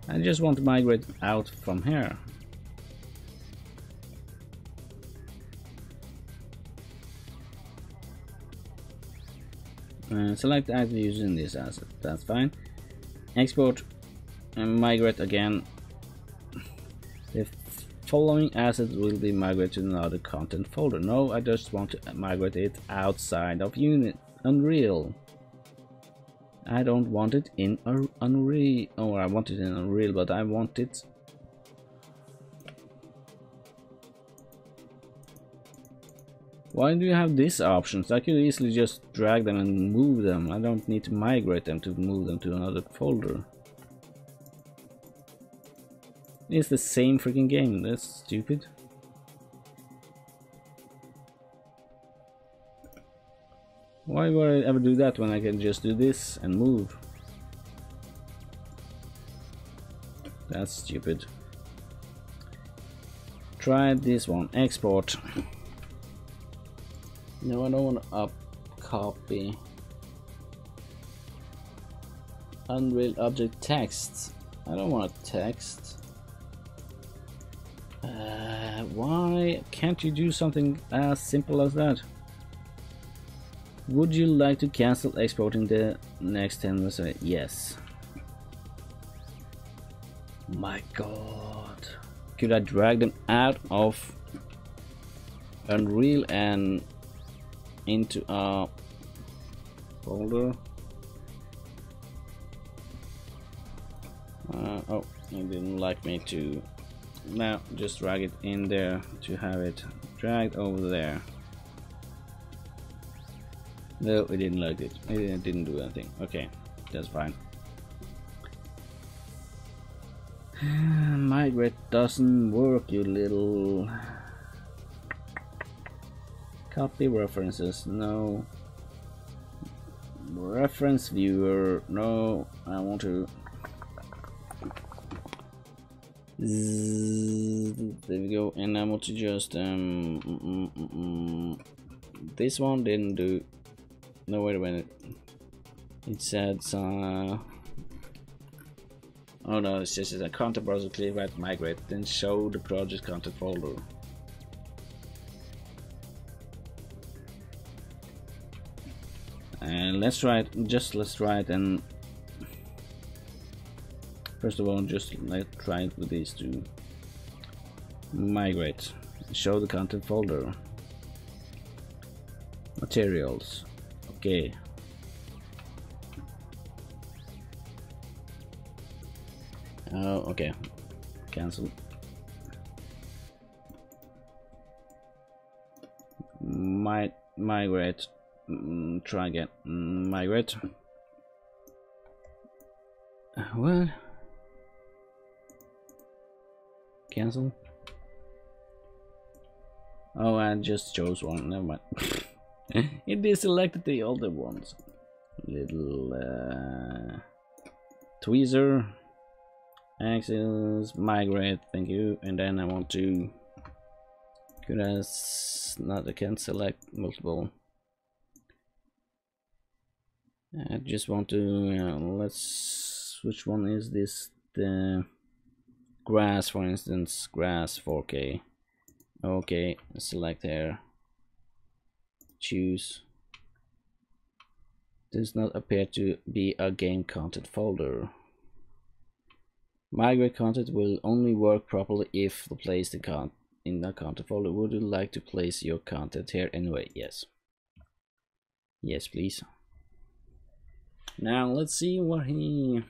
[SPEAKER 1] I just want to migrate out from here. Select item using this asset. That's fine. Export and migrate again. The following assets will be migrated to another content folder. No, I just want to migrate it outside of Unreal. I don't want it in Unreal. Oh, I want it in Unreal, but I want it. Why do you have these options? I could easily just drag them and move them. I don't need to migrate them to move them to another folder. It's the same freaking game. That's stupid. Why would I ever do that when I can just do this and move? That's stupid. Try this one. Export. No, I don't want to copy. Unreal object text. I don't want a text. Why can't you do something as simple as that? Would you like to cancel exporting the next 10 minutes? Yes. My god. Could I drag them out of Unreal and into a folder? Oh, he didn't like me to. Now just drag it in there to have it dragged over there. No, it didn't like it. It didn't do anything. Okay, that's fine. Migrate doesn't work, you little. Copy references. No. Reference viewer. No, I want to. There we go. And I want to just this one didn't do. No, wait a minute. It said oh no, it's just a content browser click right migrate, then show the project content folder. And let's try it. Let's try it. And first of all, just let's try it with these two. Migrate. Show the content folder. Materials. Okay. Oh, okay. Cancel. Migrate. Try again. Migrate. What? Cancel. Oh, I just chose one. Never mind. It deselected the older ones. Little tweezer. Axis. Migrate. Thank you. And then I want to. Could I not? I can select multiple. I just want to. Let's. Which one is this? The grass, for instance. Grass 4K. Okay. Select here. Choose. Does not appear to be a game content folder. Migrate content will only work properly if placed in the content folder. Would you like to place your content here anyway? Yes. Yes, please. Now let's see what he.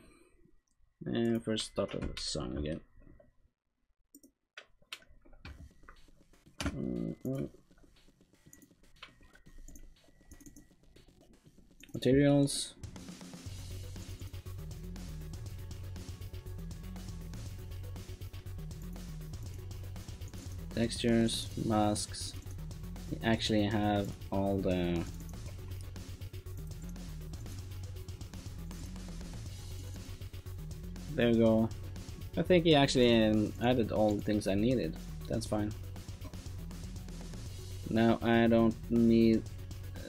[SPEAKER 1] First start on the song again. Materials. Textures, masks. You actually have all the there we go. I think he actually added all the things I needed. That's fine. Now I don't need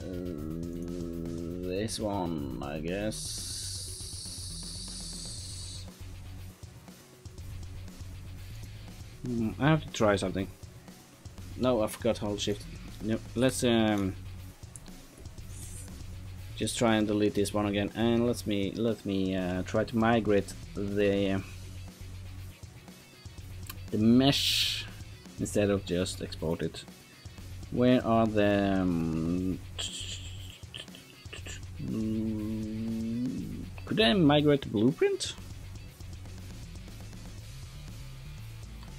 [SPEAKER 1] this one, I guess. I have to try something. No, I forgot hold shift. Nope. Let's just try and delete this one again, and let me try to migrate the mesh instead of just export it. Where are the could I migrate the blueprint?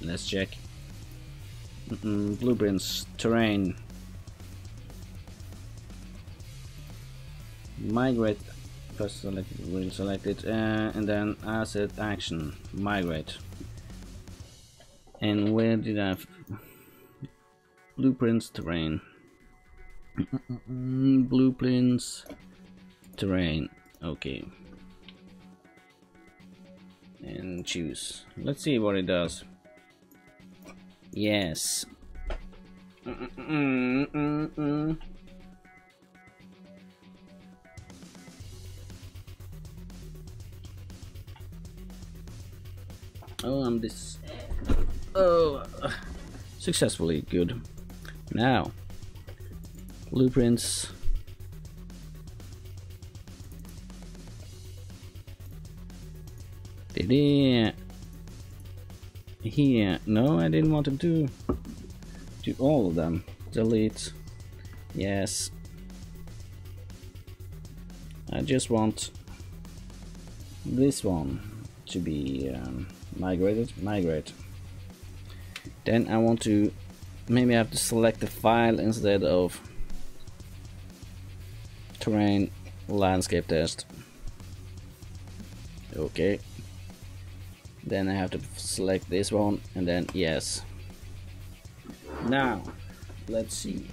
[SPEAKER 1] Let's check. Blueprints, terrain, migrate. First select it, we'll select it, and then asset action, migrate. And where did I blueprints terrain? Blueprints terrain. Okay. And choose. Let's see what it does. Yes. Oh, I'm this. Oh, successfully good. Now, blueprints. Here. No, I didn't want to do all of them. Delete. Yes. I just want this one to be migrated. Migrate. Then I want to maybe I have to select the file instead of terrain landscape test. Okay. Then I have to select this one and then yes. Now let's see.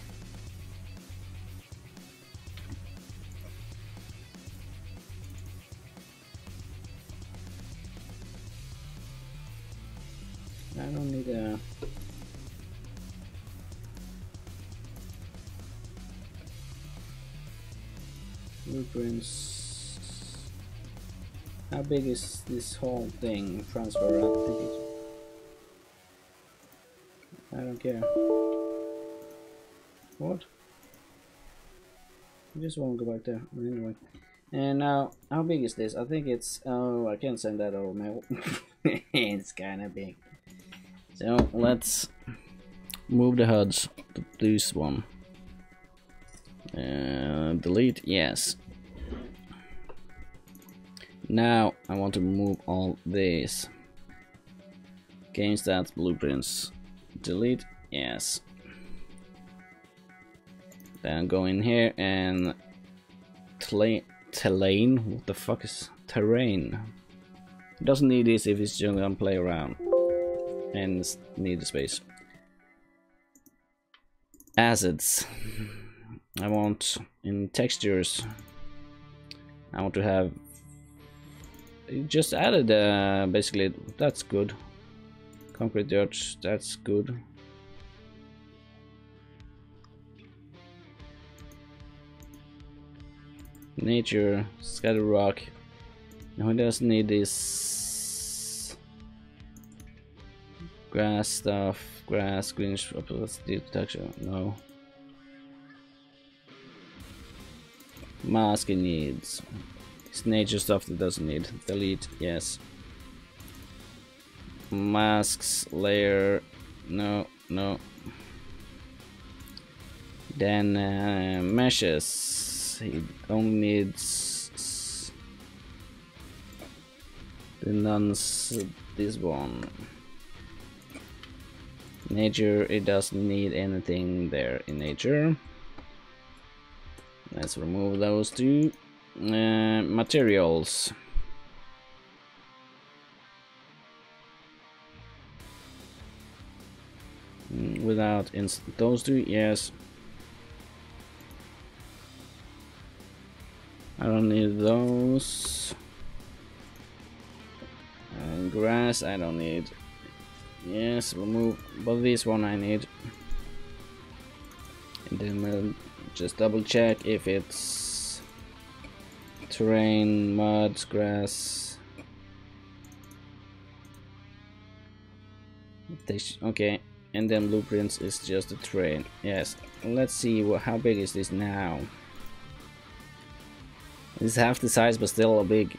[SPEAKER 1] I don't need a blueprints. How big is this whole thing? Transfer activity. I don't care. What? I just won't go back there. Anyway. And now, how big is this? I think it's. Oh, I can't send that over mail. It's kind of big. So let's move the HUDs to this one. Delete. Yes. Now I want to move all this. Game stats, blueprints. Delete. Yes. Then go in here and terrain. What the fuck is terrain? It doesn't need this if it's just gonna play around and need the space. Assets. I want in textures. I want to have. It just added basically. That's good. Concrete dirt. That's good. Nature, scatter rock. No, it doesn't need this grass stuff. Grass, green, let's do texture. No. Mask it needs. It's nature stuff that doesn't need. Delete, yes. Masks, layer, no, no. Then meshes. It only needs the nuns. This one. Nature. It doesn't need anything there in nature. Let's remove those two. Materials. Without those two, yes. I don't need those. And grass, I don't need. Yes, remove. But this one I need. And then we'll just double check if it's terrain, mud, grass. Okay, and then blueprints is just the terrain. Yes, let's see how big is this now. It's half the size, but still a big.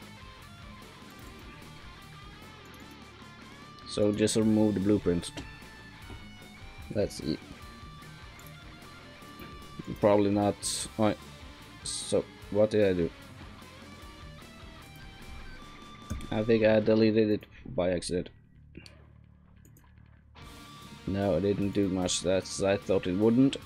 [SPEAKER 1] So just remove the blueprint. Let's see. Probably not. Oh, so what did I do? I think I deleted it by accident. No, it didn't do much. That's I thought it wouldn't.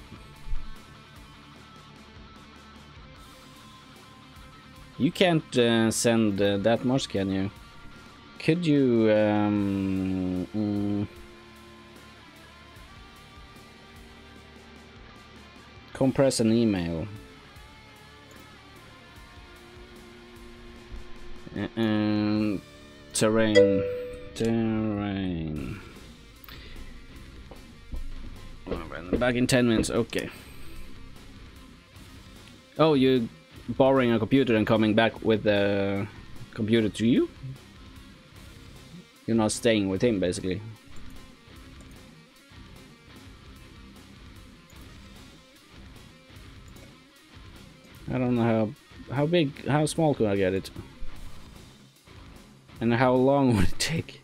[SPEAKER 1] You can't send that much, can you? Could you compress an email. Terrain. Back in 10 minutes, okay. Oh, you're borrowing a computer and coming back with the computer to you? You're not staying with him, basically. I don't know how big, how small could I get it? And how long would it take?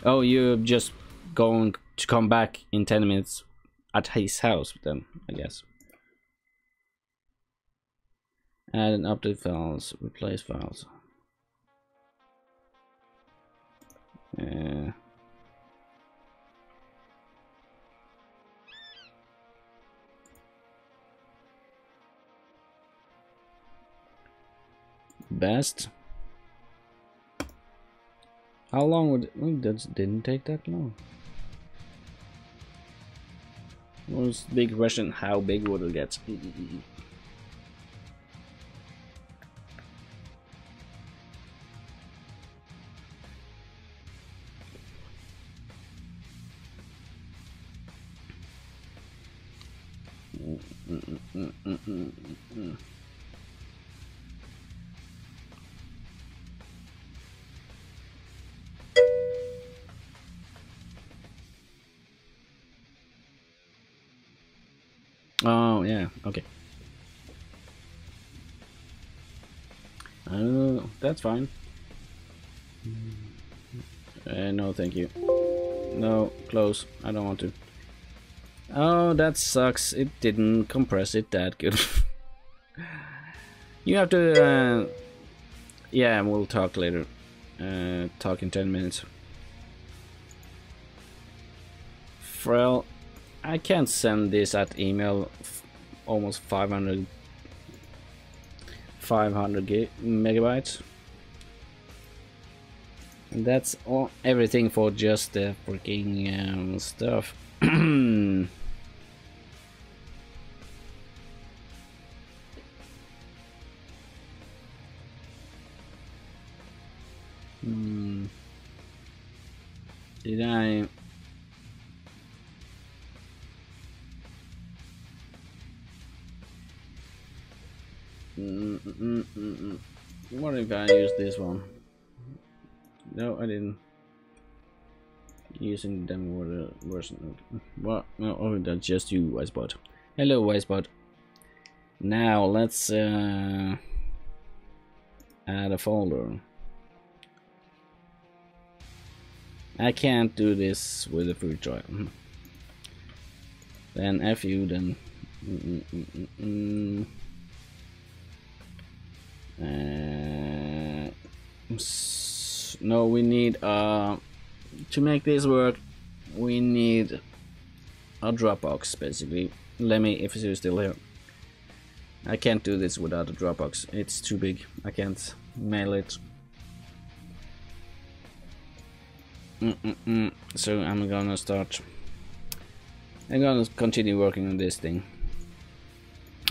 [SPEAKER 1] Oh, you're just going to come back in 10 minutes at his house then, I guess. Add and update files, replace files. Best. How long would that didn't take that long? Was big question, how big would it get? Oh yeah, okay. That's fine. No, thank you. No, close. I don't want to. Oh, that sucks. It didn't compress it that good. You have to. Yeah, we'll talk later. Talk in 10 minutes. Frel, I can't send this at email. Almost 500 megabytes. And that's all, everything for just the freaking stuff. Did I? What if I use this one? No, I didn't. Using the demo version. What? No, oh, that's just you, Wisebot. Hello, Wisebot. Now let's add a folder. I can't do this with a free trial. Then F you, then. No, we need to make this work. We need a Dropbox, basically. Let me, if you're still here. I can't do this without a Dropbox. It's too big. I can't mail it. So I'm gonna start. I'm gonna continue working on this thing.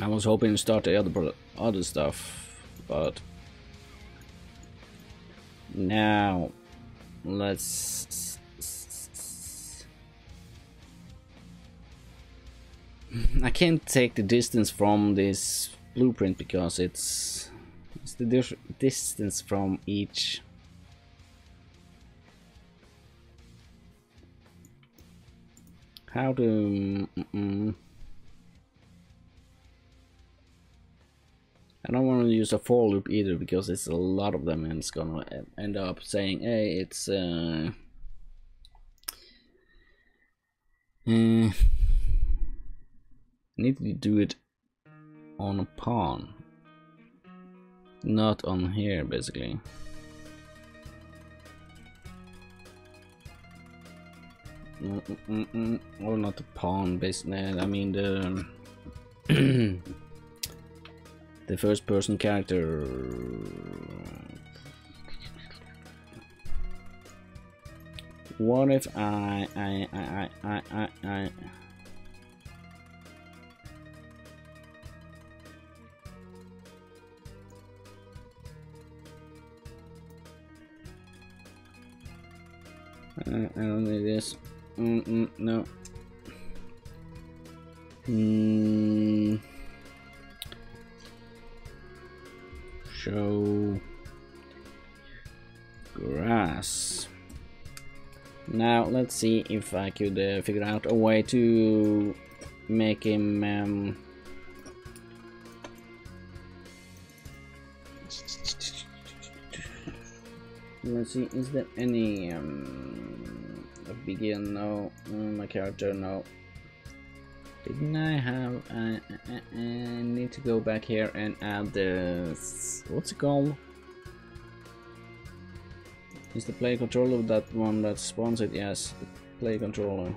[SPEAKER 1] I was hoping to start the other stuff, but now let's. I can't take the distance from this blueprint because it's the distance from each. How to I don't want to use a for loop either because it's a lot of them and it's gonna end up saying, hey, it's I need to do it on a pawn, not on here, basically. Or not the pawn, basically. I mean the the first person character. What if I don't need this. No. Show grass. Now let's see if I could figure out a way to make him let's see, is there any begin? No. My character, no. Didn't I have I need to go back here and add the what's it called? Is the play controller that one that spawns it? Yes, the play controller.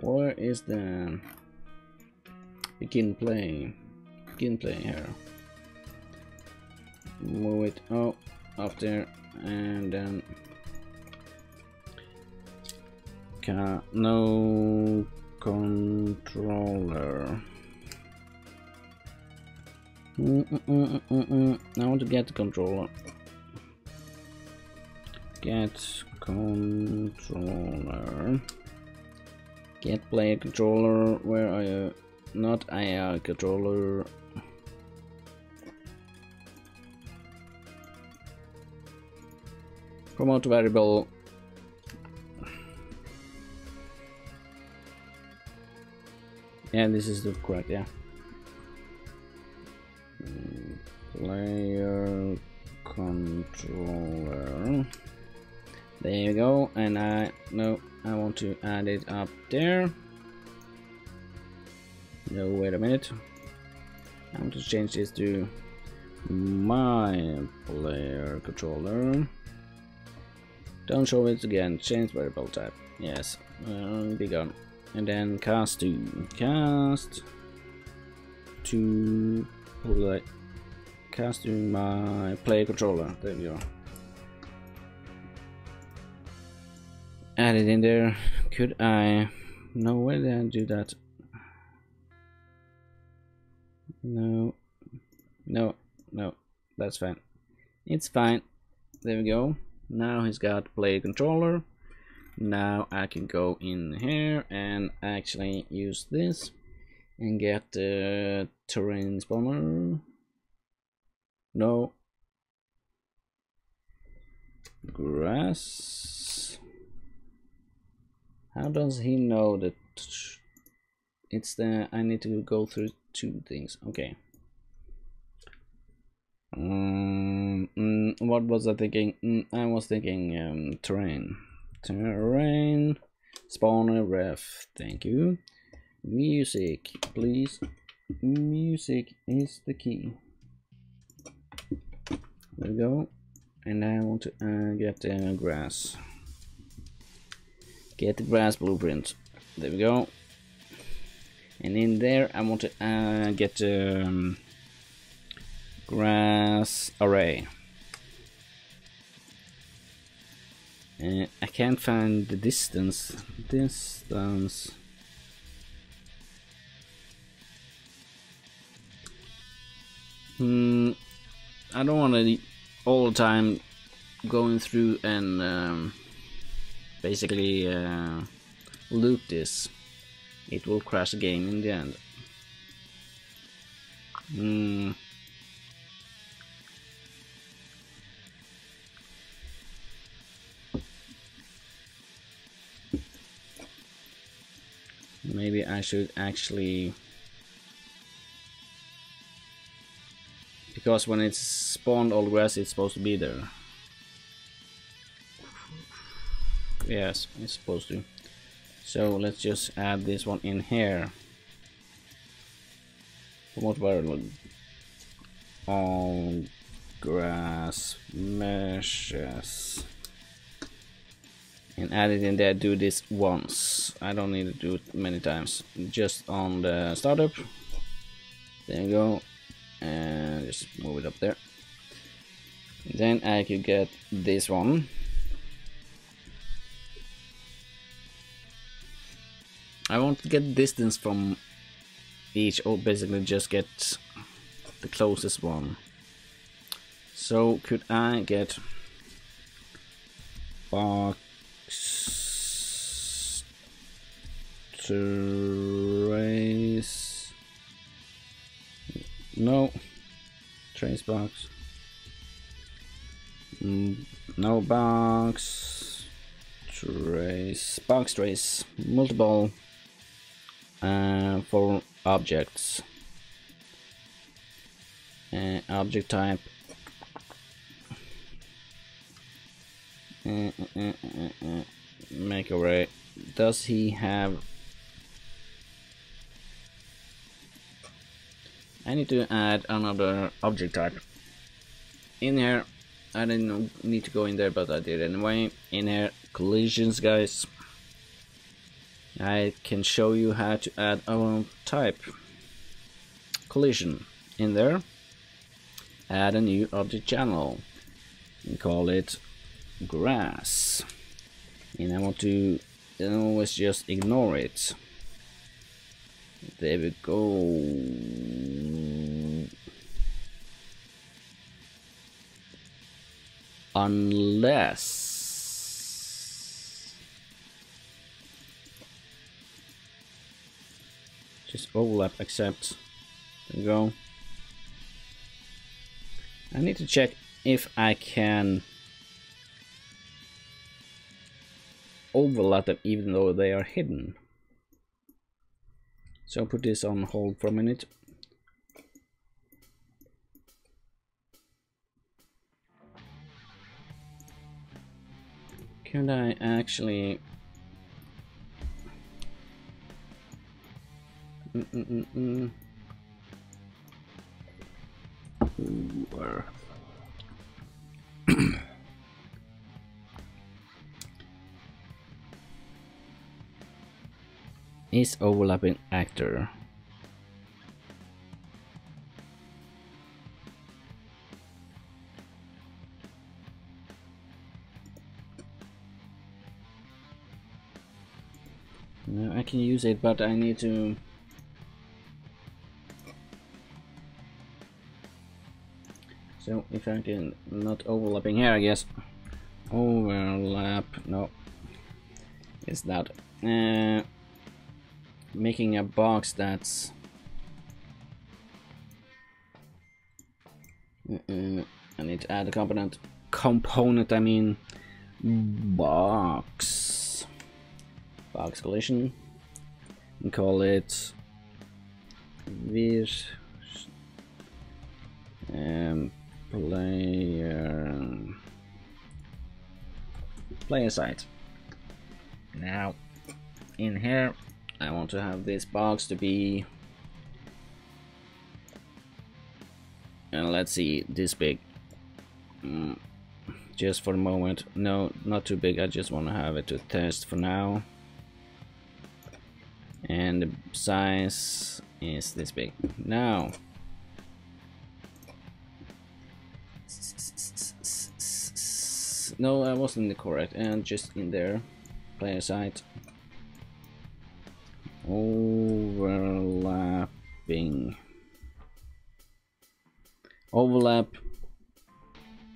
[SPEAKER 1] Where is the begin play? Begin play here. Move it up there, and then no controller. I want to get the controller. Get controller. Get player controller. Where are you? Not IR controller. Promote variable. Yeah, this is the correct, yeah. Player controller. There you go, and I want to add it up there. No, wait a minute. I want to change this to my player controller. Don't show it again. Change variable type. Yes, be gone. And then cast to play. Cast to my player controller. There we go. Add it in there. Could I? No, where did I do that? No. That's fine. It's fine. There we go. Now he's got player controller. Now I can go in here and actually use this and get the terrain spawner. No. Grass. How does he know that it's the I need to go through two things? Okay. What was I thinking? I was thinking terrain. Terrain spawner ref. Thank you. Music, please. Music is the key. There we go. And I want to get the grass. Get the grass blueprint. There we go. And in there I want to get grass array. I can't find the distance. I don't want to all the time going through and basically loot this. It will crash the game in the end. Maybe I should actually, because when it's spawned all grass, it's supposed to be there. Yes, it's supposed to. So let's just add this one in here. Promote variable all grass meshes. And add it in there. Do this once. I don't need to do it many times. Just on the startup. There you go. And just move it up there. Then I could get this one. I want to get distance from each, or basically just get the closest one. So could I get box trace? No, trace box. No box trace. Box trace multiple for objects. Object type. Make array. Does he have? I need to add another object type in here. I didn't need to go in there, but I did anyway. In here, collisions, guys. I can show you how to add a type. Collision in there. Add a new object channel and call it grass. And I want to always just ignore it. There we go. Unless just overlap accept. There we go. I need to check if I can overlap them even though they are hidden. So I'll put this on hold for a minute. Can I actually is overlapping actor? No, I can use it, but I need to so if I can not overlapping here, I guess. Overlap, no, it's that making a box that's I need to add a component I mean box collision and call it vir player side. Now in here I want to have this box to be, and let's see, this big. Just for the moment, no, not too big. I just want to have it to test for now, and the size is this big. Now no, I wasn't correct, and just in there, player side. Overlapping. Overlap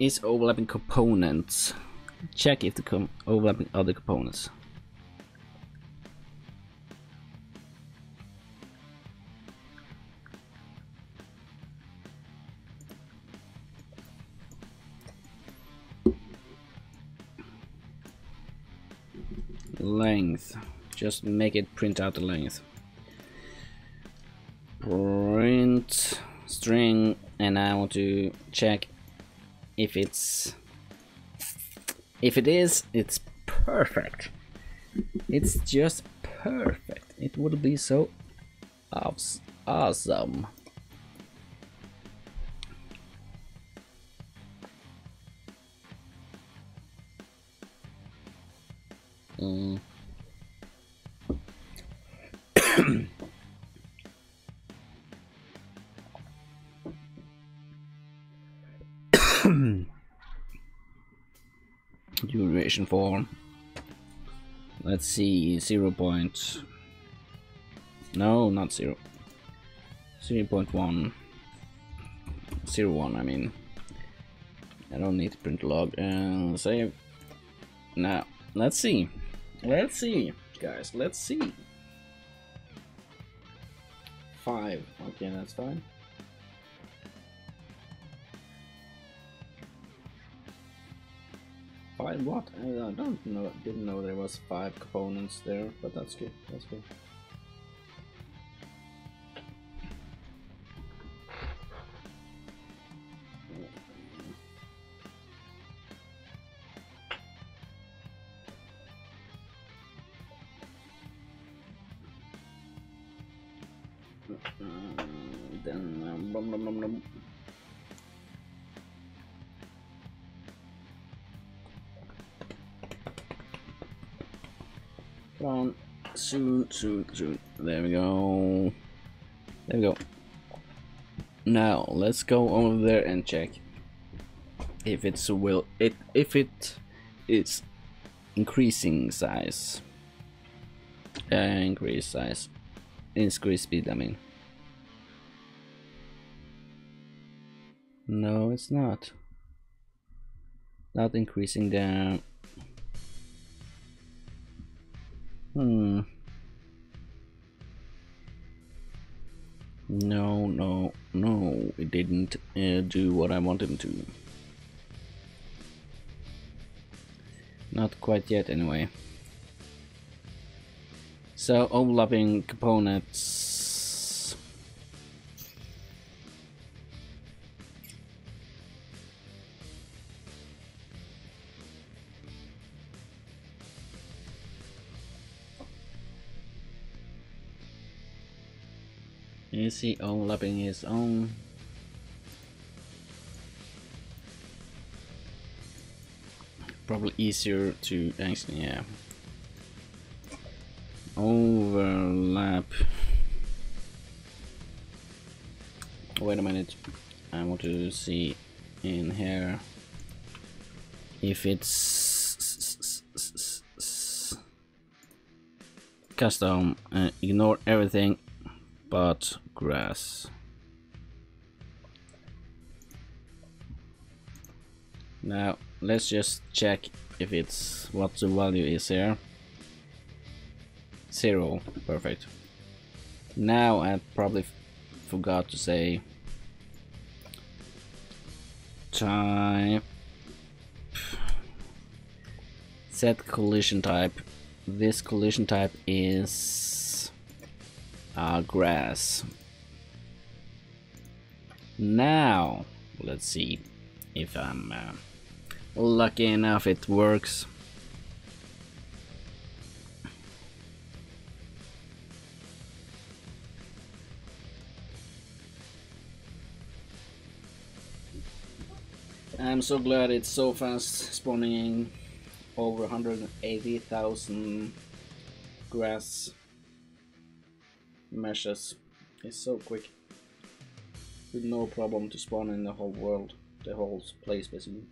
[SPEAKER 1] is overlapping components. Check if the overlapping other components. Length. Just make it print out the length. Print string, and I want to check if it is, it's perfect. It's just perfect. It would be so awesome. Duration for, let's see, 0.5 No, not 0. 0.1. 01, I mean. I don't need to print log and save. Now, let's see. Let's see, guys, let's see. 5. Okay, that's fine. Five what? I don't know. Didn't know there was 5 components there, but that's good. That's good. Then blum, blum, blum, blum. Come on, soon. There we go. There we go. Now let's go over there and check if it's if it is increasing size. Increase size. Increase speed, I mean. No, it's not. Not increasing the... No, it didn't do what I wanted to. Not quite yet, anyway. So, overlapping components. You see, overlapping his own. Probably easier to actually, yeah. Overlap. Wait a minute. I want to see in here if it's custom. Ignore everything but grass. Now let's just check if it's what the value is here. 0. Perfect. Now I probably forgot to say type, set collision type. This collision type is grass. Now let's see if I'm lucky enough it works. I'm so glad it's so fast spawning over 180,000 grass meshes. It's so quick, with no problem to spawn in the whole world, the whole place basically.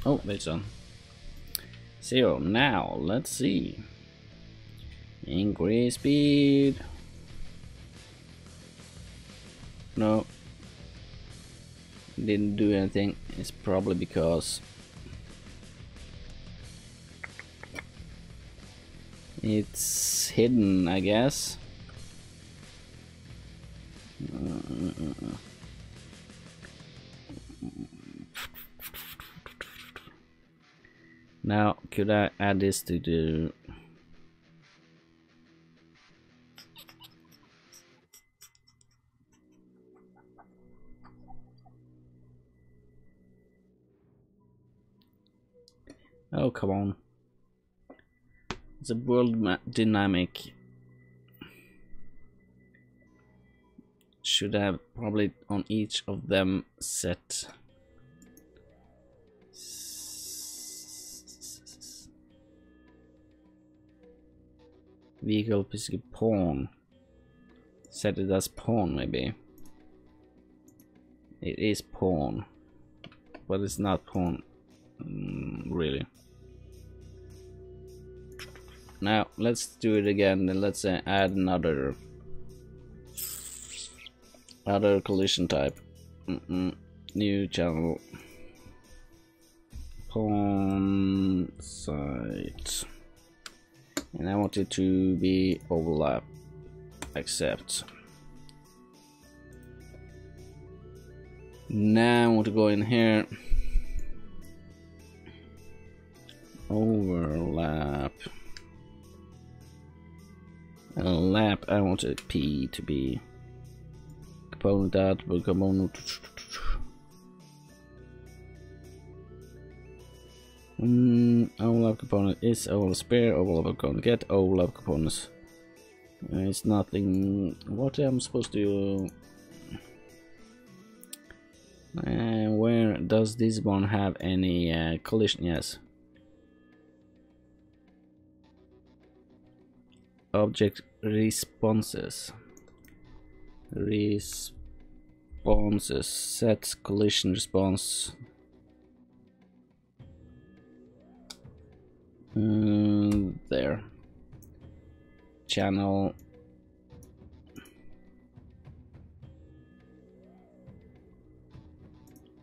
[SPEAKER 1] Oh, it's on 0. Now let's see. Increase speed. No, didn't do anything. It's probably because it's hidden, I guess. Now, could I add this to the... Oh, come on. It's a world dynamic. should have probably on each of them set vehicle basically pawn. Set it as pawn maybe. It is pawn, but it's not pawn really. Now let's do it again, and let's add another collision type. New channel, pawn site, and I want it to be overlap. Accept. Now I want to go in here, overlap. Lap, I want a P to be component that will component. Overlap component is overlap spare, overlap component get, overlap components. It's nothing. What I'm supposed to. Where does this one have any collision? Yes. Object responses. Set collision response. There. Channel.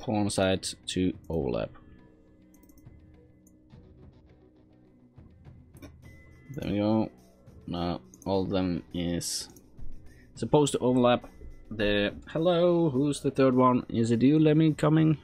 [SPEAKER 1] Pawn side to overlap. There we go. Now all of them is supposed to overlap. The hello, who's the third one? Is it you, Lemmy, coming?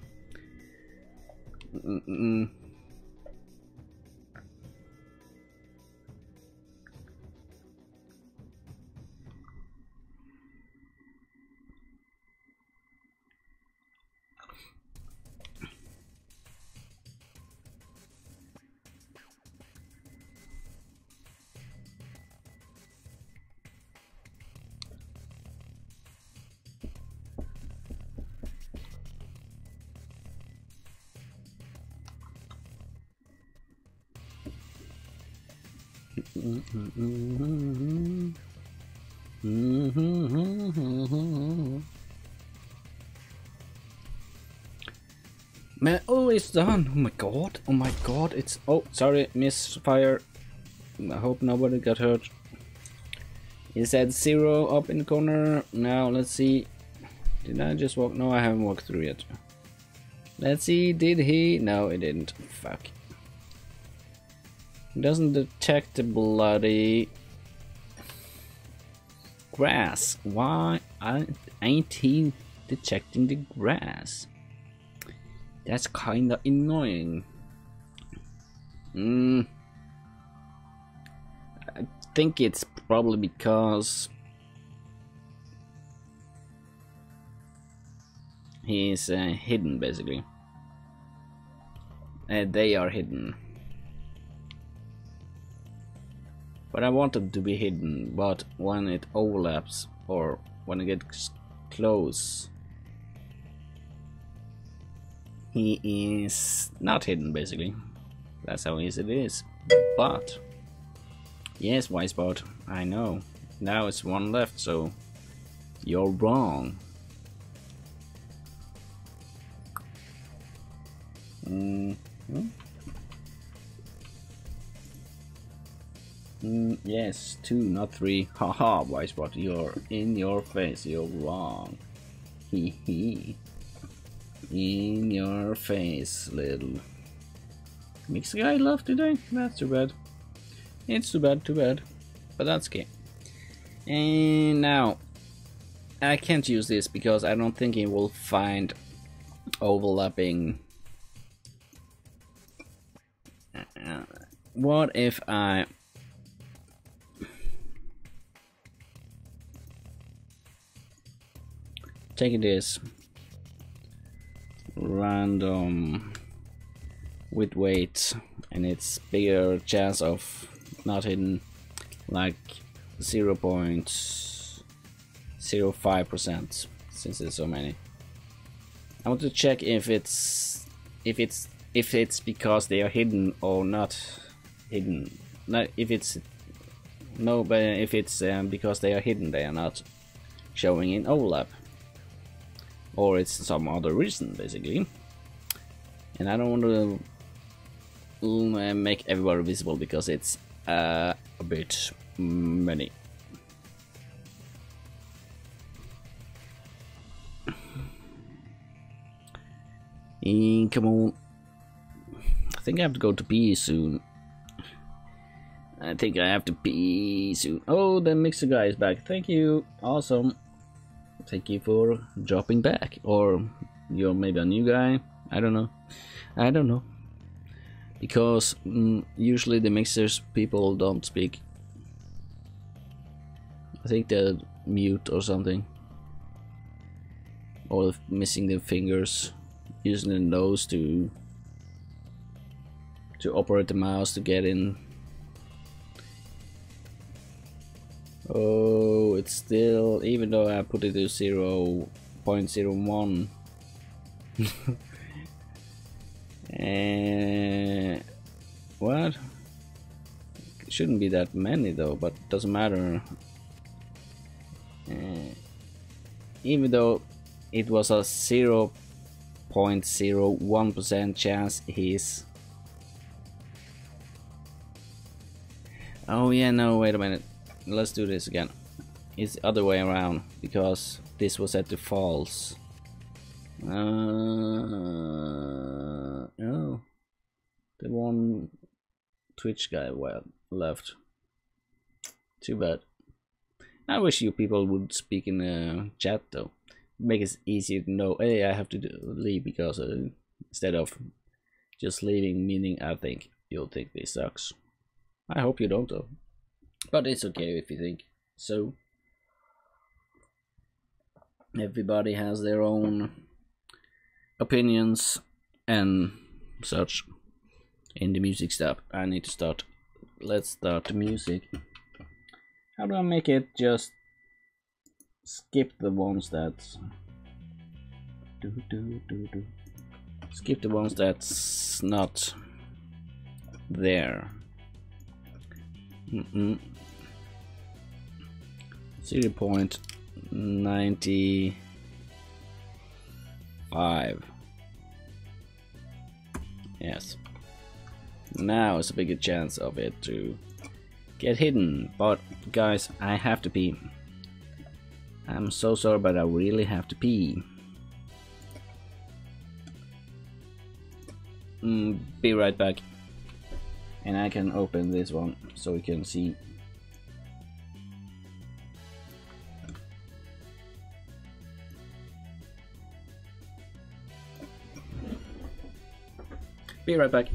[SPEAKER 1] Man, oh, it's done. Oh my god, oh my god, it's, oh sorry, misfire. I hope nobody got hurt. It said 0 up in the corner. Now let's see, did I just walk? No, I haven't walked through yet. Let's see, did he? No, he didn't. Fuck. He doesn't detect the bloody grass. Why ain't he detecting the grass? That's kinda annoying. I think it's probably because he's hidden, basically. They are hidden. But I want them to be hidden, but when it overlaps or when it gets close, he is not hidden, basically. That's how easy it is. But yes, Wisebot, I know. Now it's one left, so you're wrong. Yes, 2, not 3. Haha, Wisebot, you're in your face. You're wrong. Hee hee. In your face, little mix guy left today. That's too bad. It's too bad, but that's okay. And now I can't use this because I don't think it will find overlapping. What if I take this random with weight, and it's bigger chance of not hidden, like 0.001
[SPEAKER 3] 0.05% since there's so many. I want to check if it's because they are hidden or not hidden. Not if it's no, but if it's because they are hidden, they are not showing in overlap, or it's some other reason basically. And I don't want to make everybody visible because it's a bit many. Come on. I think I have to go to pee soon. Oh, the mixer guy is back. Thank you. Awesome. Thank you for dropping back. Or you're maybe a new guy. I don't know. Because usually the mixers people don't speak. I think they're mute or something. Or missing their fingers. Using the nose to operate the mouse to get in. Oh, it's still, even though I put it to 0.01. What? It shouldn't be that many though, but doesn't matter. Even though it was a 0.01% chance he's... Oh yeah, no, wait a minute. Let's do this again. It's the other way around because this was set to false. Oh, the one Twitch guy left. Too bad. I wish you people would speak in the chat though. Make it easier to know. Hey, I have to leave because instead of just leaving, meaning I think you'll think this sucks. I hope you don't though. But it's okay if you think so. Everybody has their own opinions and such in the music stuff. I need to start. Let's start the music. How do I make it just skip the ones that skip the ones that's not there? 0.95. Yes. Now is a bigger chance of it to get hidden. But guys, I have to pee. I'm so sorry, but I really have to pee. Be right back. And I can open this one so we can see. Be right back.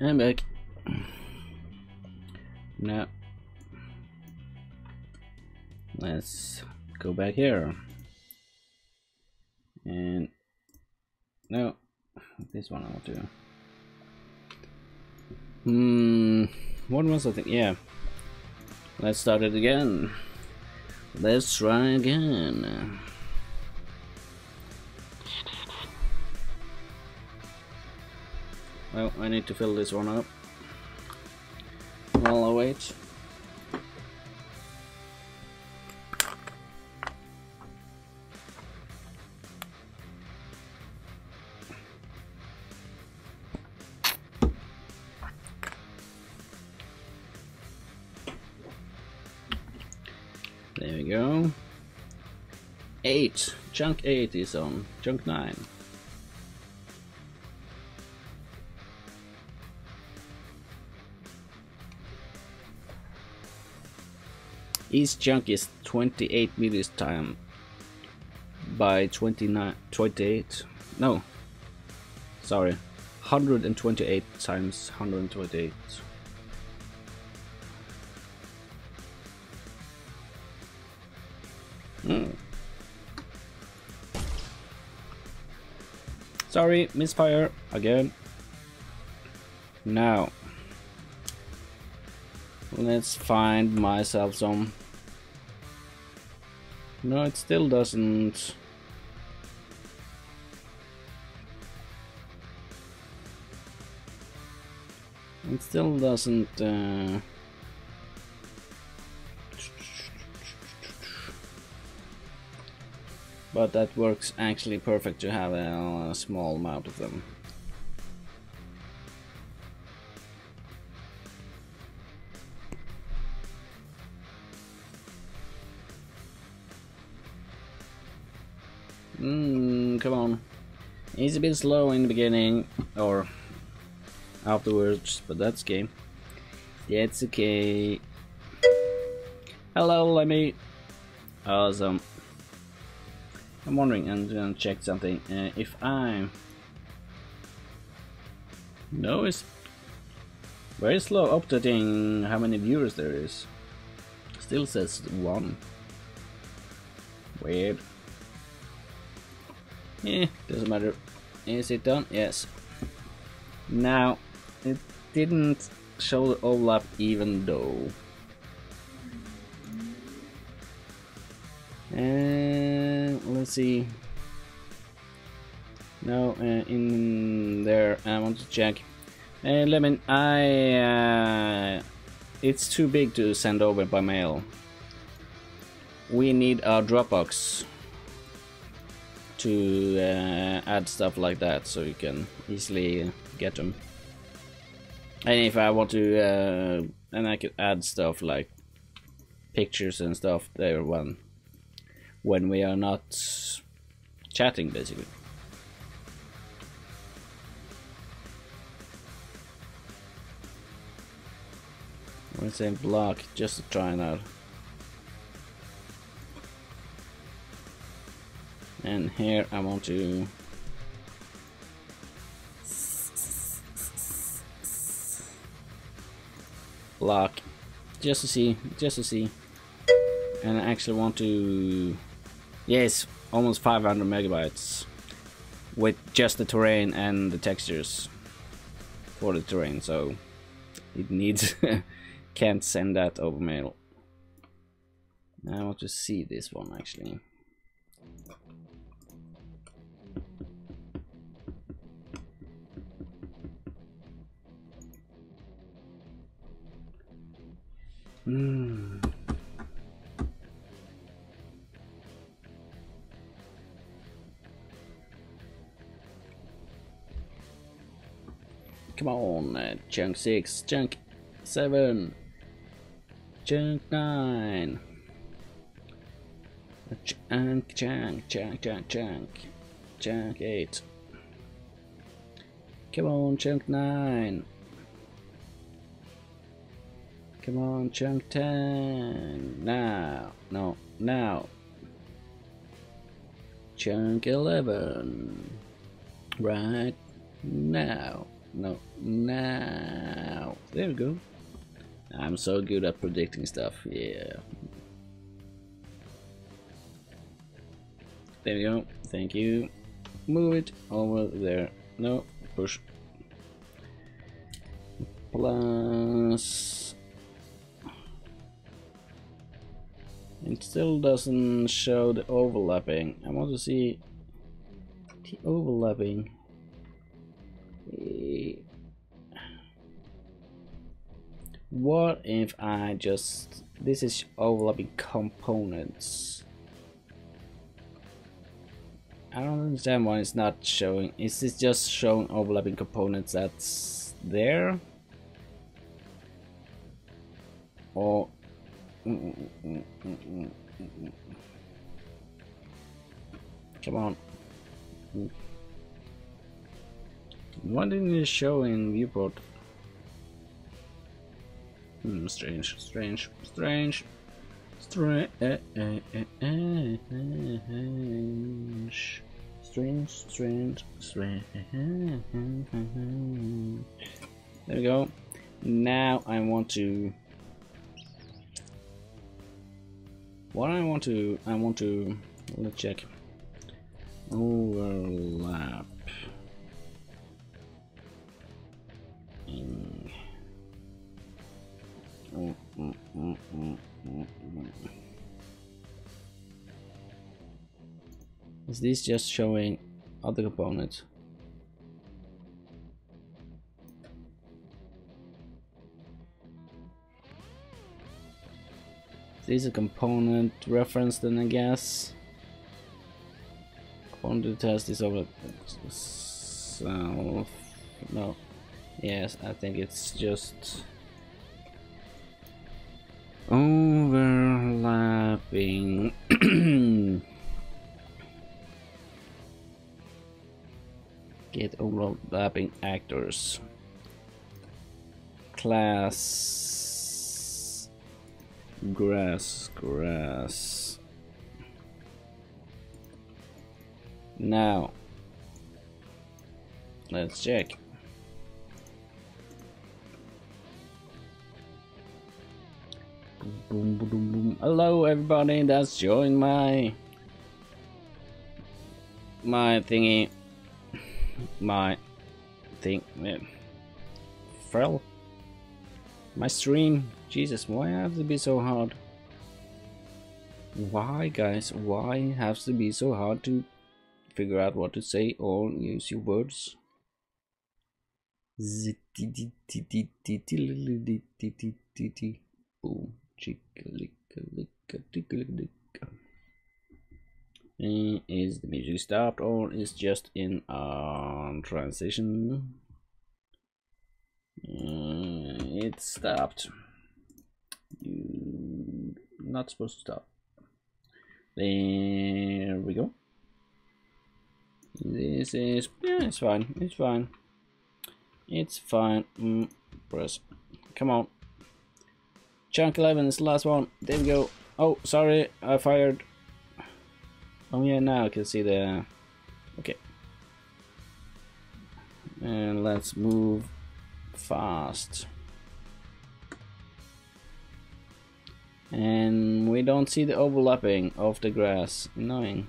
[SPEAKER 3] I'm back. Now, let's go back here. And no, this one I want to. What was I think? Yeah. Let's start it again. Let's try again. Well, I need to fill this one up while I wait. There we go. 8. Chunk 8 is on. Chunk 9. Each chunk is 28 meters time by 28. No. Sorry. 128 times 128. Sorry, misfire again. Now, let's find myself some. No, it still doesn't. It still doesn't. But that works actually perfect to have a small amount of them. Come on. It's a bit slow in the beginning or afterwards, but that's okay. That's okay. Hello, Lemmy. Awesome. I'm wondering, I'm gonna check something. If I no, it's very slow updating how many viewers there is. Still says 1. Weird. Yeah, doesn't matter. Is it done? Yes. Now, it didn't show the overlap even though. Let's see. No, in there, I want to check. Lemon, it's too big to send over by mail. We need a Dropbox to add stuff like that, so you can easily get them. And if I want to, and I could add stuff like pictures and stuff there when we are not chatting, basically. Let's say block just to try it out. And here I want to block just to see, and I actually want to, yes, almost 500 megabytes with just the terrain and the textures for the terrain, so it needs can't send that over mail. I want to see this one actually. Come on, chunk 6, chunk 7, chunk 9, chunk 8. Come on, chunk 9. Come on, chunk 10. Now, no, now. Chunk 11. Right now. no. Now. There we go. I'm so good at predicting stuff. Yeah. There we go. Thank you. Move it over there. No. Push. Plus. It still doesn't show the overlapping. I want to see the overlapping. What if I just... This is overlapping components. I don't understand why it's not showing. Is this just showing overlapping components that's there? Or... Come on. Why didn't it show in viewport? Strange, strange, strange, strange, strange, strange, strange. There we go. Now I want to. What I want to. Let's check. Overlap. Is this just showing other components? Is this a component reference then, I guess? Component test is over self. No. Yes, I think it's just overlapping. Get overlapping actors. Class grass. Now let's check. Boom, boom, boom, boom. Hello everybody that's joined my thingy, my thing, Frel, my stream. Jesus, why have to be so hard? Why, guys? Why has to be so hard to figure out what to say or use your words? Boom. Is the music stopped or is just in transition? It stopped. You're not supposed to stop. There we go. This is, yeah, it's fine. It's fine. It's fine. Press. Come on. Chunk 11 is the last one. There we go. Oh, sorry, I fired. Oh yeah, now I can see the. Okay. And let's move fast. And we don't see the overlapping of the grass. Annoying.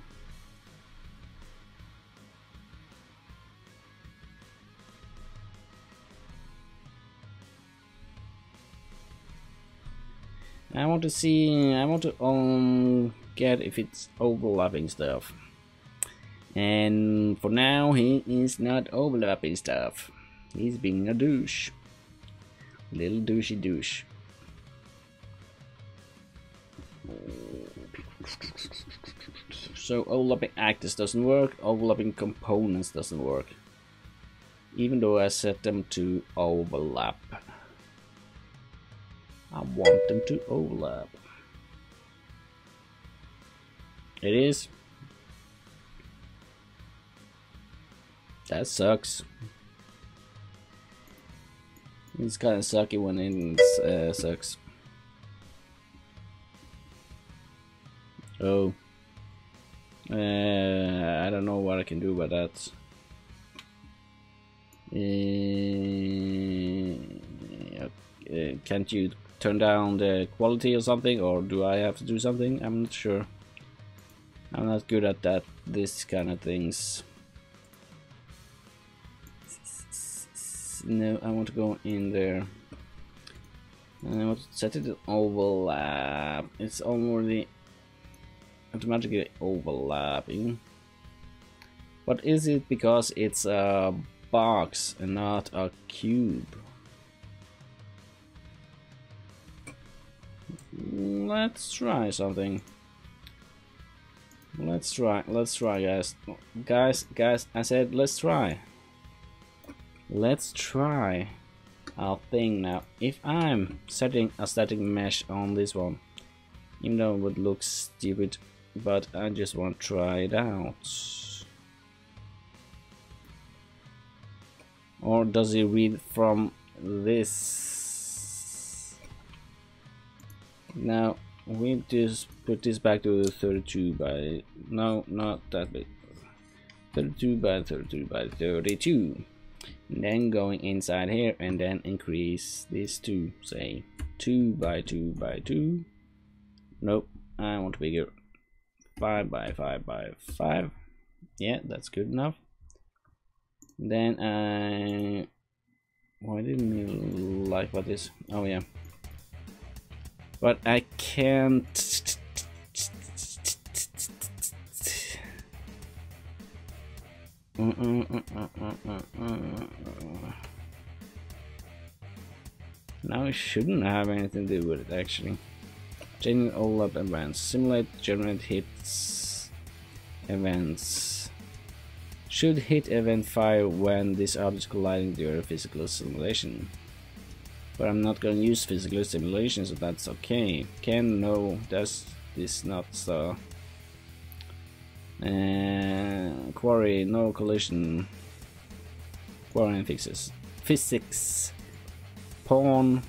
[SPEAKER 3] I want to get if it's overlapping stuff. And for now he is not overlapping stuff. He's being a douche. Little douchey douche. So overlapping actors doesn't work, overlapping components doesn't work. Even though I set them to overlap. I want them to overlap. It is. That sucks. It's kind of sucky when it sucks. Oh. I don't know what I can do about that. Can't you turn down the quality or something, or do I have to do something? I'm not sure. I'm not good at that, this kind of things. No, I want to go in there. And I want to set it to overlap. It's already automatically overlapping. But is it because it's a box and not a cube? Let's try something. Let's try, guys. Guys, I said let's try. Let's try our thing now. If I'm setting a static mesh on this one, even though it would look stupid, but I just want to try it out. Or does he read from this? Now we just put this back to 32 by, no, not that big, 32 by 32 by 32, and then going inside here and then increase this to say 2 by 2 by 2. Nope, I want bigger. 5 by 5 by 5. Yeah, that's good enough. Then why didn't you like what this? Oh yeah, but I can't. Now it shouldn't have anything to do with it actually. Changing all up events. Simulate generate hits events. Should hit event fire when this object colliding during a physical simulation. But I'm not going to use physical simulation, so that's okay. Can no, that's this not so. Quarry, no collision. Quarry and fixes. Physics. Pawn.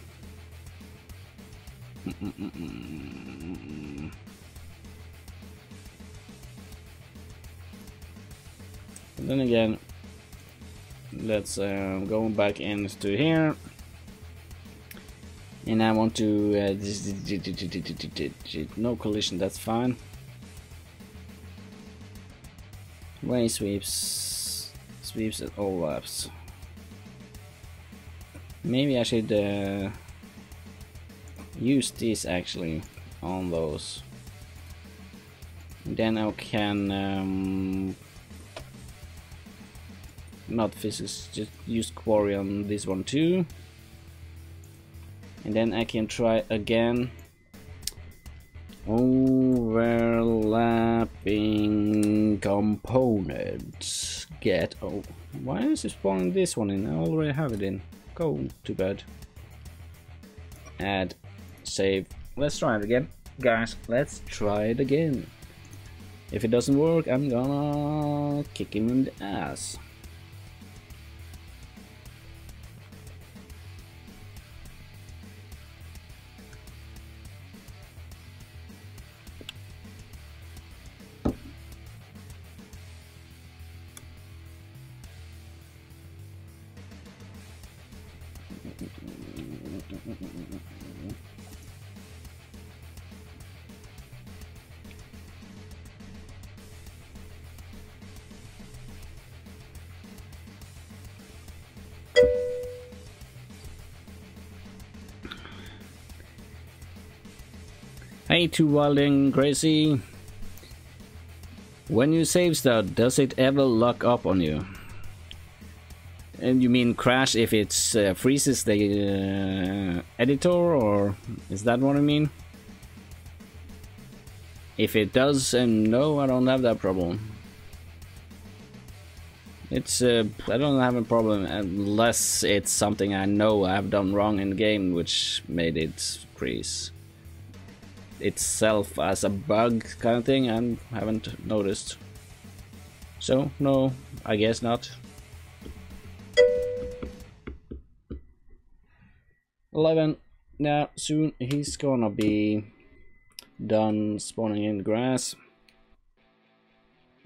[SPEAKER 3] And then again, let's go back into here, and I want to no collision, that's fine. Way sweeps and overlaps. Maybe I should use this actually on those. Then I can not physics, just use quarry on this one too, and then I can try again. Overlapping components. Get, oh, why is it spawning this one in? I already have it in. Go, too bad. Add, save. Let's try it again, guys. Let's try it again. If it doesn't work, I'm gonna kick him in the ass. Hey, Too Wild and Crazy. When you save stuff, does it ever lock up on you? And you mean crash if it freezes the editor, or is that what I mean? If it does, no, I don't have that problem. It's I don't have a problem unless it's something I know I've done wrong in the game, which made it freeze itself as a bug kind of thing. I haven't noticed. So no, I guess not. 11. Now soon he's gonna be done spawning in grass.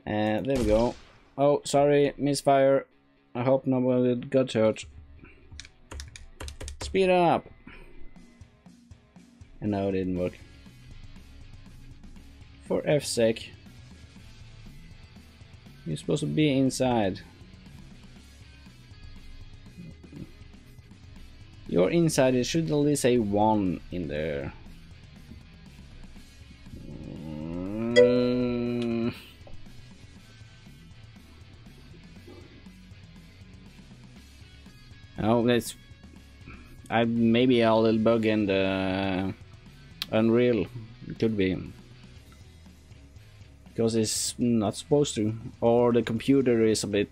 [SPEAKER 3] And there we go. Oh, sorry, misfire. I hope nobody got hurt. Speed up! And now it didn't work. For F's sake. You're supposed to be inside. You're inside, it should at least say 1 in there. Oh, that's maybe a little bug in the Unreal. It could be because it's not supposed to, or the computer is a bit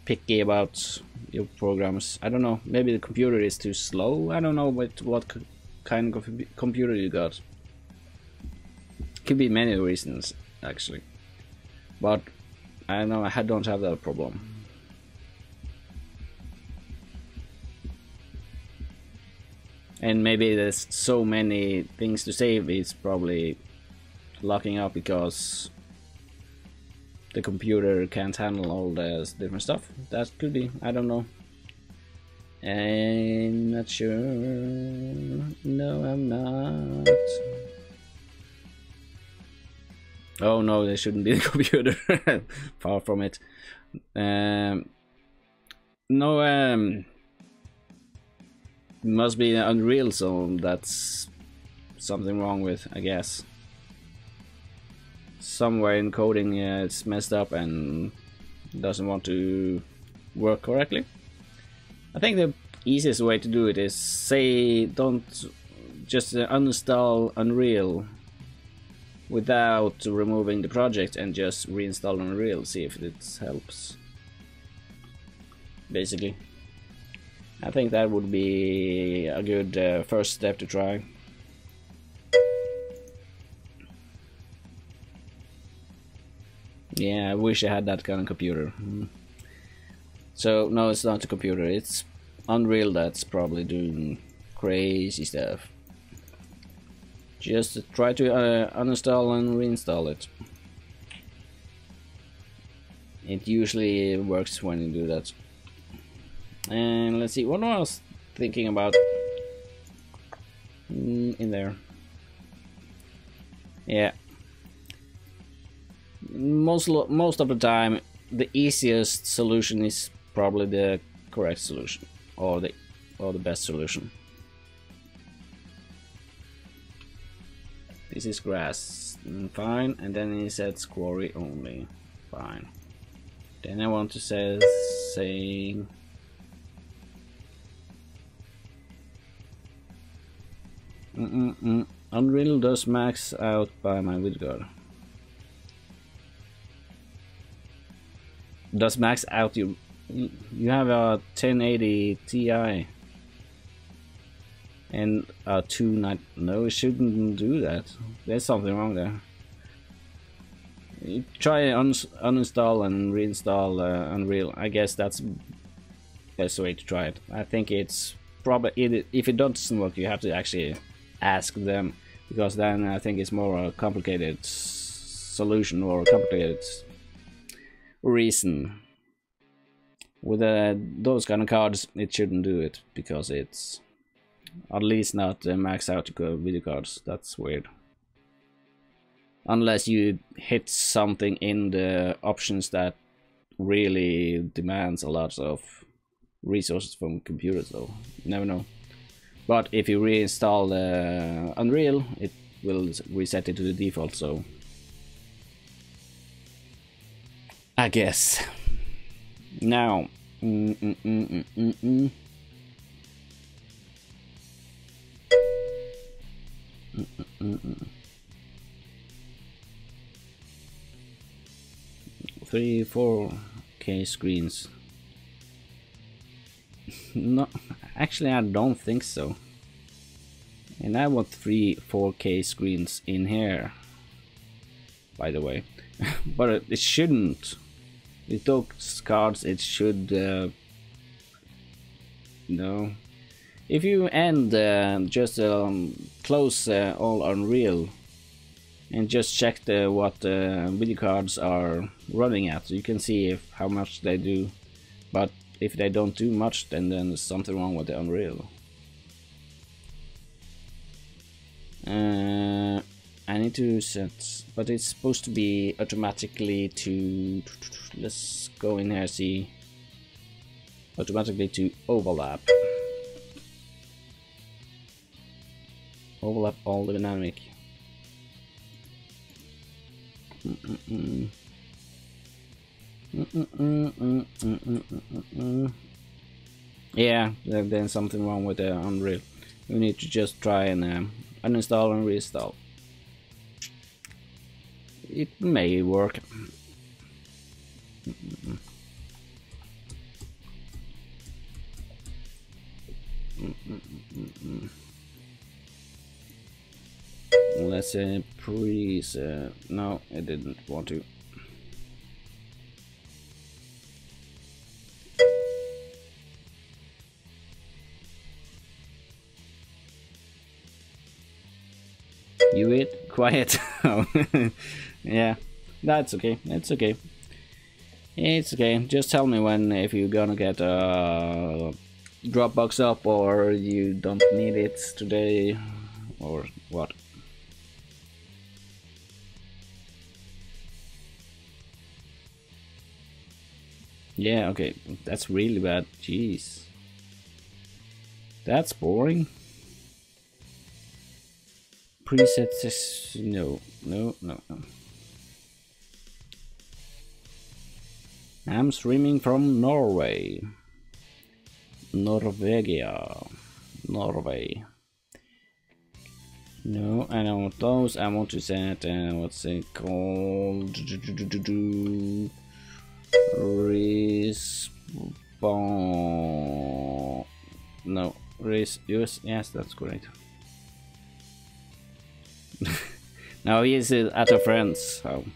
[SPEAKER 3] picky about your programs. I don't know. Maybe the computer is too slow. I don't know what kind of computer you got. Could be many reasons actually, but I know I don't have that problem. And maybe there's so many things to save, it's probably locking up because the computer can't handle all the different stuff. That could be, I don't know. I'm not sure. No, I'm not. Oh no, there shouldn't be the computer. Far from it. No, must be Unreal, so that's something wrong with, I guess. Somewhere in coding it's messed up and doesn't want to work correctly. I think the easiest way to do it is say don't just uninstall Unreal without removing the project and just reinstall Unreal, see if it helps. Basically. I think that would be a good first step to try. Yeah, I wish I had that kind of computer. So, no, it's not a computer, it's Unreal that's probably doing crazy stuff. Just try to uninstall and reinstall it. It usually works when you do that. And let's see, what I was thinking about in there. Yeah. Most of the time, the easiest solution is probably the correct solution, or the best solution. This is grass, fine, and then he says quarry only, fine. Then I want to say Unreal does max out by my Vidguard. Does max out you have a 1080 Ti and a 290. No, it shouldn't do that. There's something wrong there. You try uninstall and reinstall Unreal. I guess that's the best way to try it. I think it's probably, if it doesn't work, you have to actually ask them, because then I think it's more a complicated solution or a complicated reason. With those kind of cards, it shouldn't do it, because it's at least not max out video cards. That's weird. Unless you hit something in the options that really demands a lot of resources from computers, though. You never know. But if you reinstall Unreal, it will reset it to the default, so I guess. Now, 3-4K screens. No, actually I don't think so. And I want 3-4K screens in here, by the way. But it shouldn't. With those cards it should no. If you end just close all Unreal, and just check what video cards are running at, so you can see how much they do. But if they don't do much, then there's something wrong with the Unreal. I need to set, but it's supposed to be automatically to, let's go in here, see, automatically to overlap all the dynamic. Yeah, there's something wrong with the Unreal. We need to just try and uninstall and reinstall. It may work. Let's say preset. No, it didn't want to. You it quiet. Yeah, that's okay. It's okay. It's okay. Just tell me when, if you're gonna get a Dropbox up, or you don't need it today, or what. Yeah, okay. That's really bad. Jeez. That's boring. Presets, no. I'm streaming from Norway. Norvegia. Norway. No, I don't want those. I want to set, what's it called? Respawn. No, yes, that's correct. Now he's at a friend's home.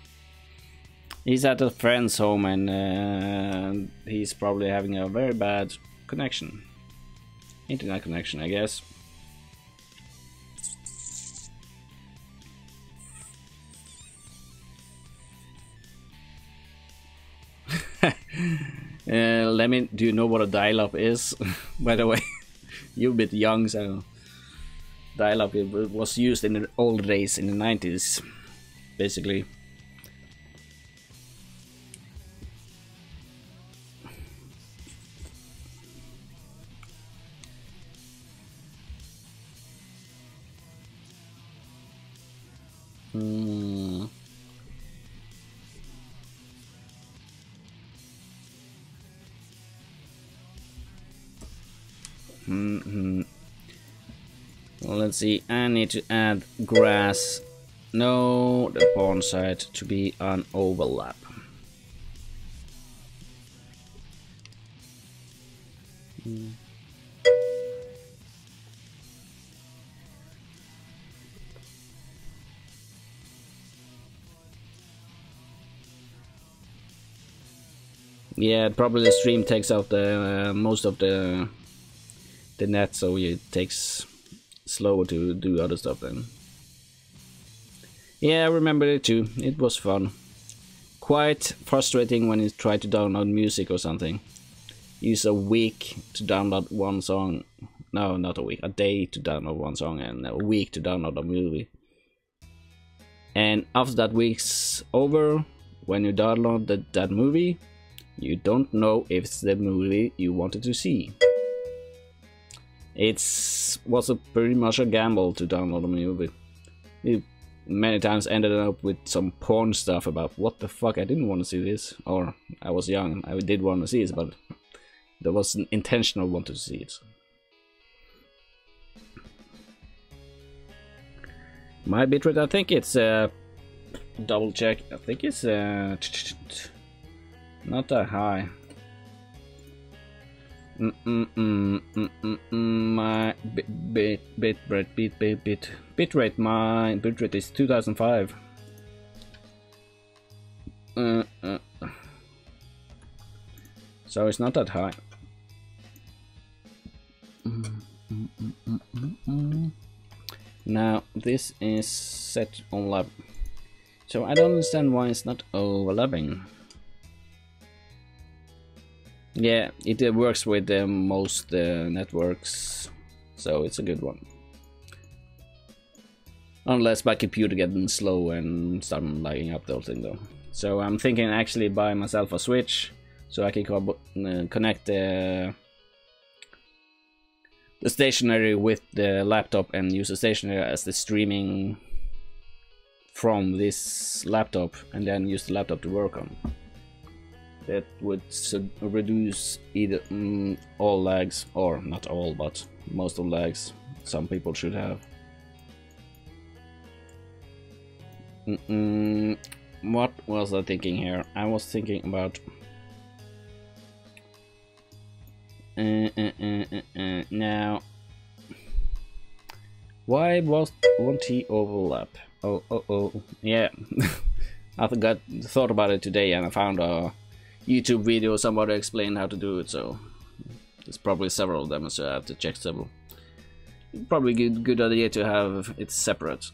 [SPEAKER 3] He's at a friend's home, and he's probably having a very bad connection. Internet connection, I guess. Do you know what a dial-up is? By the way, you're a bit young, so dial-up, it was used in the old days in the 90s, basically. Let's see, I need to add grass. No, the pawn side to be an overlap. Yeah, probably the stream takes out the most of the net, so it takes slower to do other stuff then. Yeah, I remember it too. It was fun. Quite frustrating when you try to download music or something. Use a week to download one song. No, not a week. A day to download one song, and a week to download a movie. And after that week's over, when you download that movie, you don't know if it's the movie you wanted to see. It was pretty much a gamble to download a movie. It many times ended up with some porn stuff about what the fuck, I didn't want to see this, or I was young, I did want to see it, but there was an intentional want to see it. My bitrate, I think it's double check. I think it's not that high. My bitrate, my bitrate is 2005. So it's not that high. Now this is set on lab. So I don't understand why it's not overlapping. Yeah, it works with most networks, so it's a good one. Unless my computer getting slow and start lagging up the whole thing though. So I'm thinking actually buy myself a switch so I can connect the stationary with the laptop and use the stationary as the streaming from this laptop and then use the laptop to work on. That would reduce either all lags, or not all, but most of lags some people should have. What was I thinking here? I was thinking about now. Why won't he overlap? Oh, yeah. I thought about it today, and I found a YouTube video somebody explained how to do it. So there's probably several of them, so I have to check several. Probably good idea to have it separate.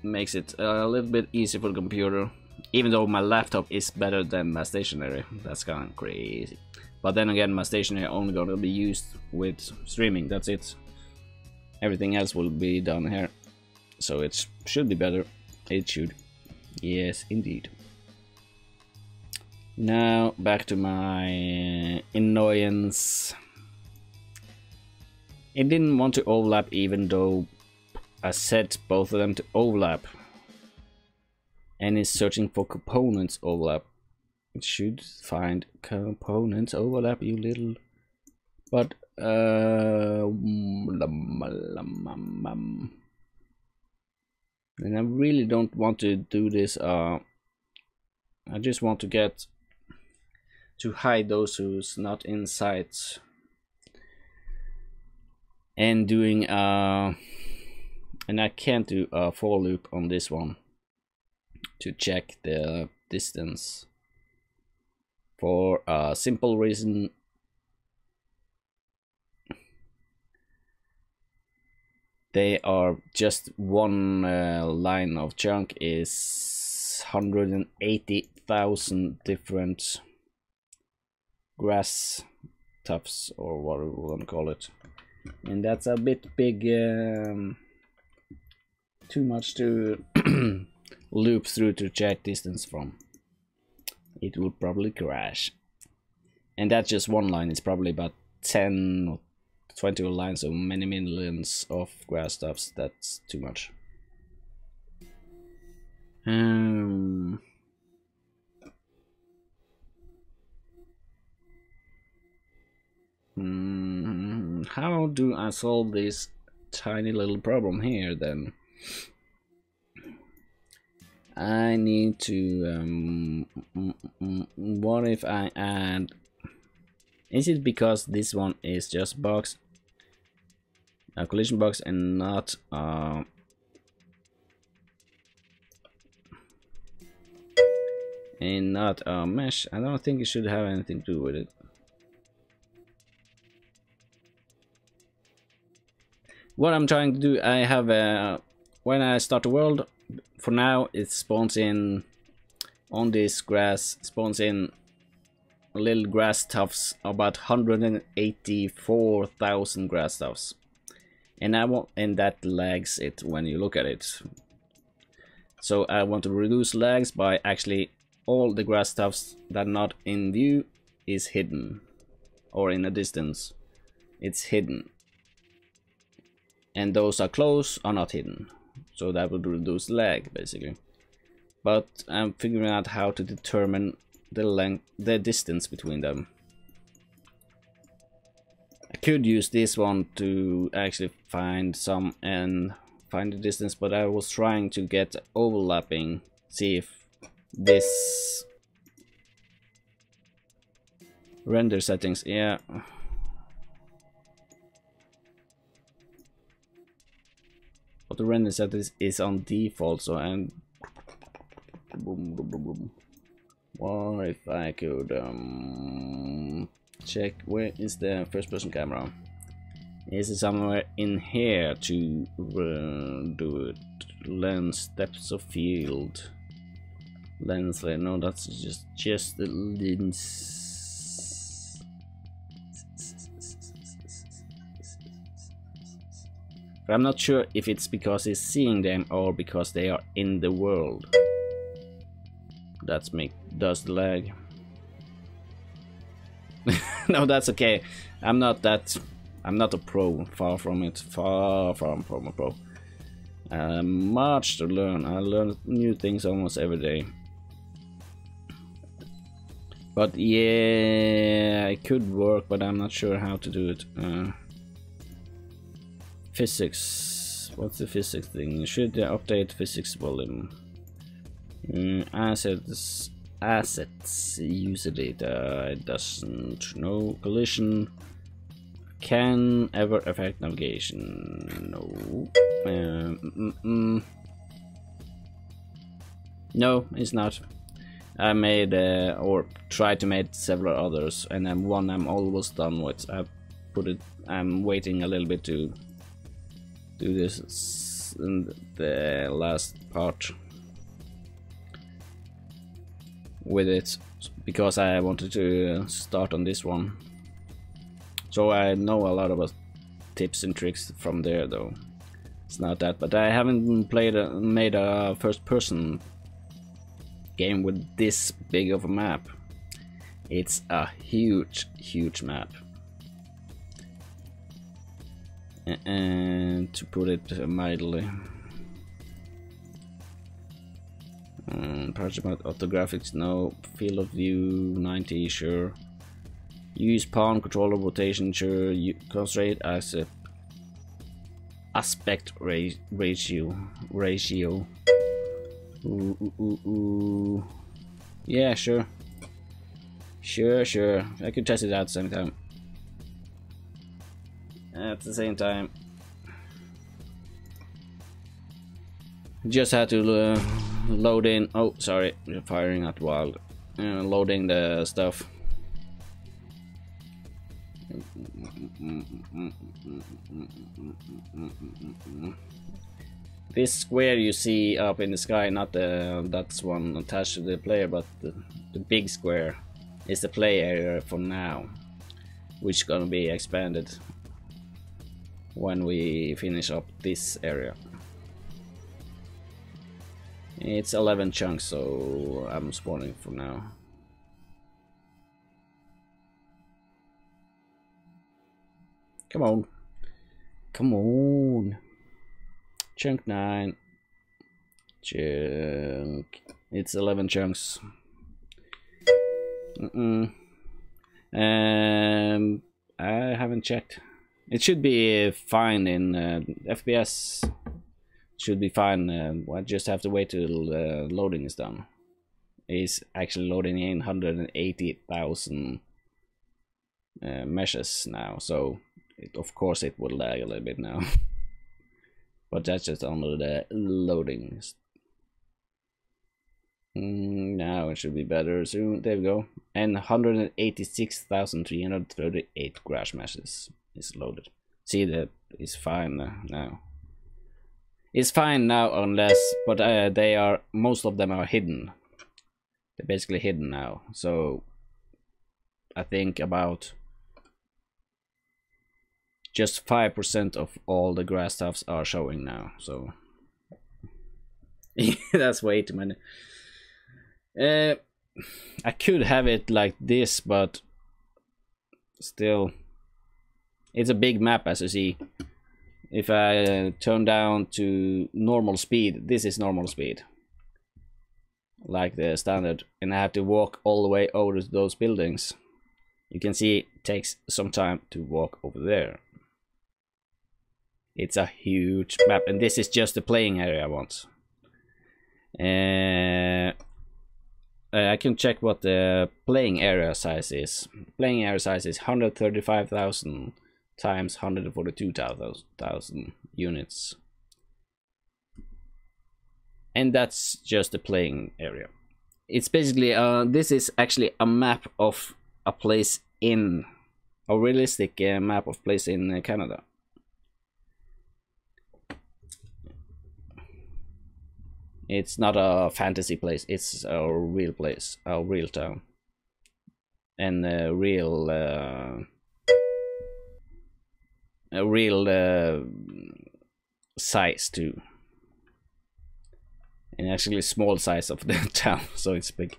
[SPEAKER 3] Makes it a little bit easier for the computer, even though my laptop is better than my stationary. That's kind of crazy, but then again my stationary only gonna be used with streaming, that's it. Everything else will be done here, so it should be better. It should, yes indeed. Now back to my annoyance. It didn't want to overlap even though I set both of them to overlap, and is searching for components overlap. It should find components overlap, you little. But and I really don't want to do this. I just want to get to hide those who's not in sight, and doing and I can't do a for loop on this one to check the distance for a simple reason. They are just one line of chunk is 180,000 different grass tufts, or what we want to call it, and that's a bit big. Too much to loop through to check distance from. It would probably crash. And that's just one line. It's probably about 10 or 20 lines, so many millions of grass stuffs. That's too much. How do I solve this tiny little problem here then? I need to what if I add, is it because this one is just box, a collision box, and not a mesh? I don't think it should have anything to do with it. What I'm trying to do, I have when I start the world, for now it spawns in on this grass, spawns in little grass tufts, about 184,000 grass tufts, and that lags it when you look at it. So I want to reduce lags by actually all the grass tufts that are not in view is hidden, or in a distance it's hidden, and those are close are not hidden. So that would reduce lag basically. But I'm figuring out how to determine the distance between them. I could use this one to actually find the distance, but I was trying to get overlapping, see if this render settings, yeah. But the render settings is on default, so I'm what if I could check where is the first person camera? Is it somewhere in here to do it? Lens, depth of field. Lens flare, no, that's just the lens. But I'm not sure if it's because he's seeing them or because they are in the world. Does the lag. No, that's okay. I'm not a pro, far from it, far from a pro. Much to learn. I learn new things almost every day. But yeah, it could work, but I'm not sure how to do it. Physics. What's the physics thing? Should update physics volume. Assets. User data. It doesn't. No collision. Can ever affect navigation. No. No, it's not. I made or tried to make several others, and then one I'm almost done with. I'm waiting a little bit to do this in the last part with it, because I wanted to start on this one. So I know a lot about tips and tricks from there, though. It's not that, but I haven't made a first-person game with this big of a map. It's a huge map. And to put it mildly. Project mode, orthographics, no. Field of view, 90, sure. Use pawn controller rotation, sure. Concentrate as a aspect ratio. Ooh. Yeah, sure. Sure. I could test it out at the same time. Just had to load in. Oh, sorry, you're firing at wild. Loading the stuff. This square you see up in the sky, not that's one attached to the player, but the big square is the play area for now, which is gonna be expanded when we finish up this area. It's 11 chunks, so I'm spawning for now. Come on. Chunk 9. Chunk. It's 11 chunks. I haven't checked. It should be fine in FPS. Should be fine. I just have to wait till loading is done. It's actually loading in 180,000 meshes now, so of course it will lag a little bit now. But that's just under the loading. Now it should be better soon. There we go. And 186,338 grass meshes is loaded. See, that is fine now. It's fine now, unless, but they are, most of them are hidden. They're basically hidden now. So I think about just 5% of all the grass stuffs are showing now. So that's way too many. I could have it like this, but still, it's a big map, as you see. If I turn down to normal speed, this is normal speed, like the standard, and I have to walk all the way over to those buildings. You can see it takes some time to walk over there. It's a huge map, and this is just the playing area I want. I can check what the playing area size is. Playing area size is 135,000 times 142,000 units. And that's just the playing area. It's basically, this is actually a map of a place in, a realistic map of place in Canada. It's not a fantasy place. It's a real place, a real town, and a real size too. And actually small size of the town, so it's big.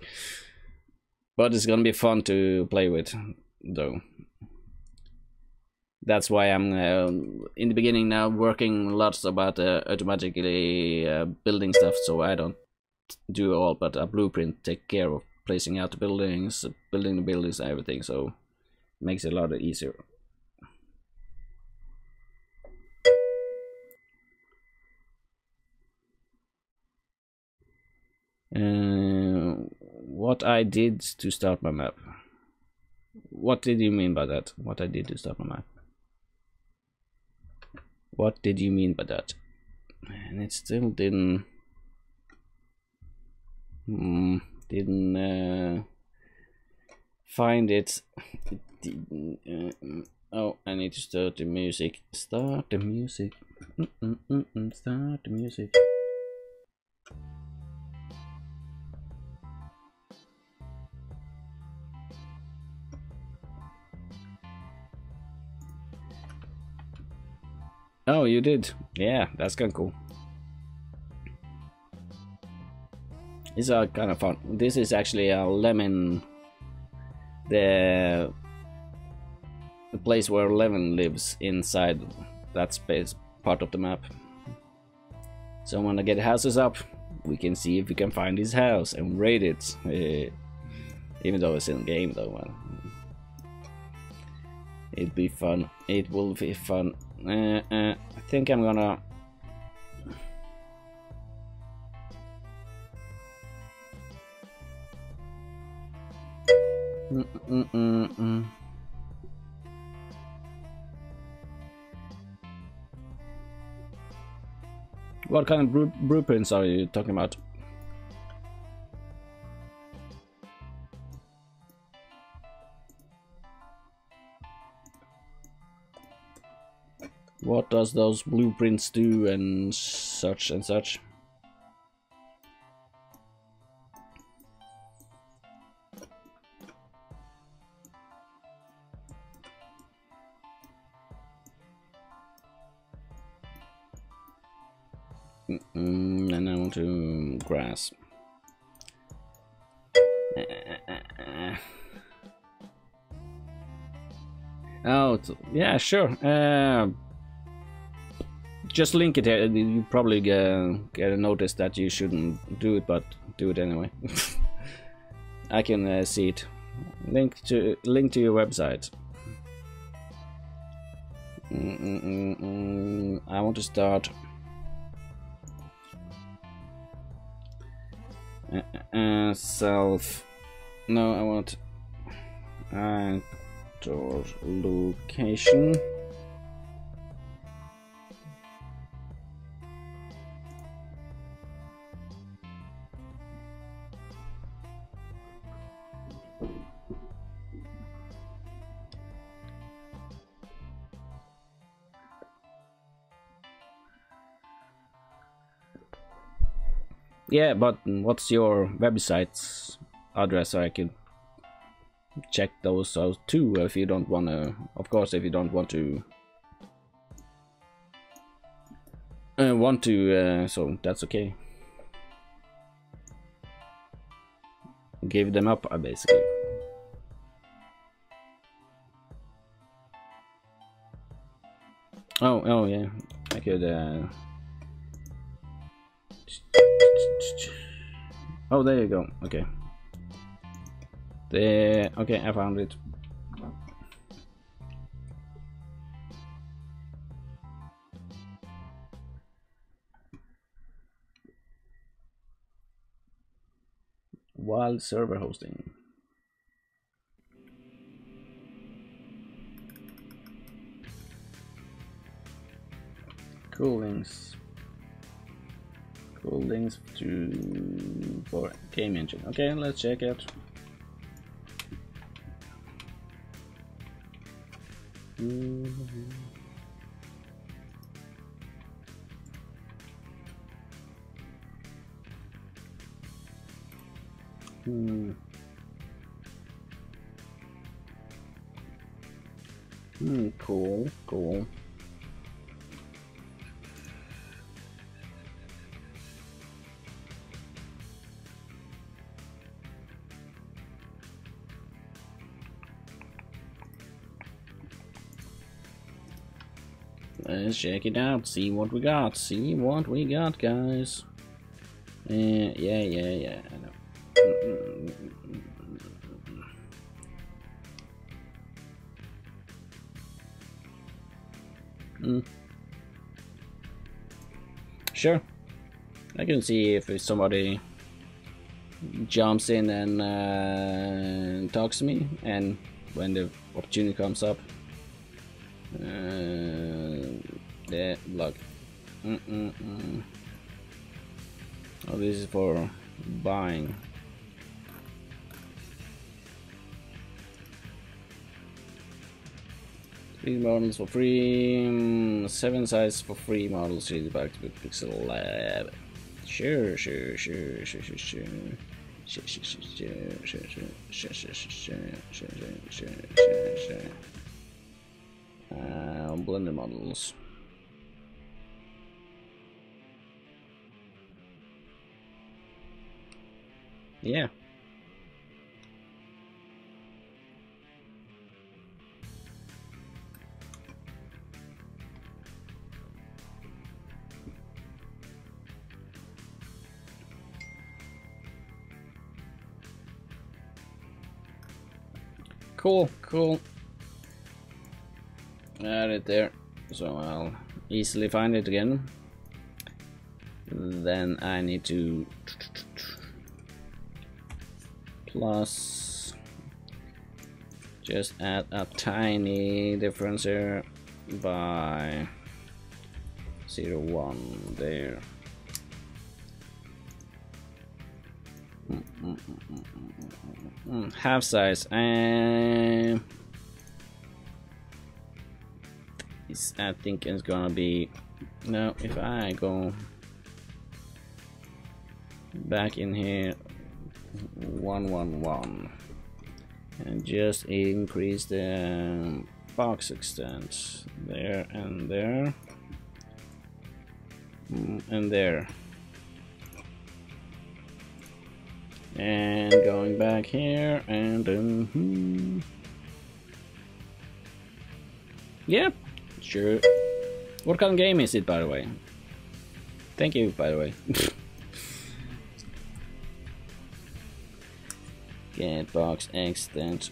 [SPEAKER 3] But it's gonna be fun to play with, though. That's why I'm in the beginning now working lots about automatically building stuff, so I don't do all but a blueprint, take care of placing out the buildings, building the buildings and everything, so it makes it a lot easier. What I did to start my map. What did you mean by that? What I did to start my map? What did you mean by that? And it still didn't find it. Oh, I need to start the music. Start the music. Start the music. Oh, you did? Yeah, that's kind of cool. It's kind of fun. This is actually a lemon, the place where Lemon lives inside that space part of the map. So when I get houses up, we can see if we can find his house and raid it. Even though it's in game though, well, it'd be fun. It will be fun. I think I'm gonna What kind of blueprints are you talking about? What does those blueprints do and such and such? And I want to grass. Oh, yeah, sure. Just link it here. You probably get a notice that you shouldn't do it, but do it anyway. I can see it. Link to your website. I want to start. Self. No, I want actor location. Yeah, but what's your website's address so I can check those out too if you don't want to, of course, if you don't want to so that's okay. Give them up basically. Oh yeah, I could oh, there you go. Okay. Okay, I found it. Wild server hosting. Cool links. Cool links for game engine. Okay, let's check it. Cool, cool. Let's check it out, see what we got, guys. Yeah, I know. Sure, I can see if somebody jumps in and talks to me, and when the opportunity comes up. Yeah, look. Oh, this is for buying. Three models for free. 7 size for free models. Read back to Pixel Lab. Sure. Blender models. Yeah. Cool. Add it there, so I'll easily find it again. Then I need to plus just add a tiny difference here by 0.1 there. Half size, and I think it's gonna be, no, if I go back in here 111 and just increase the box extent there and there and there, and going back here and yeah, sure. What kind of game is it, by the way? Thank you, by the way. Get box extent.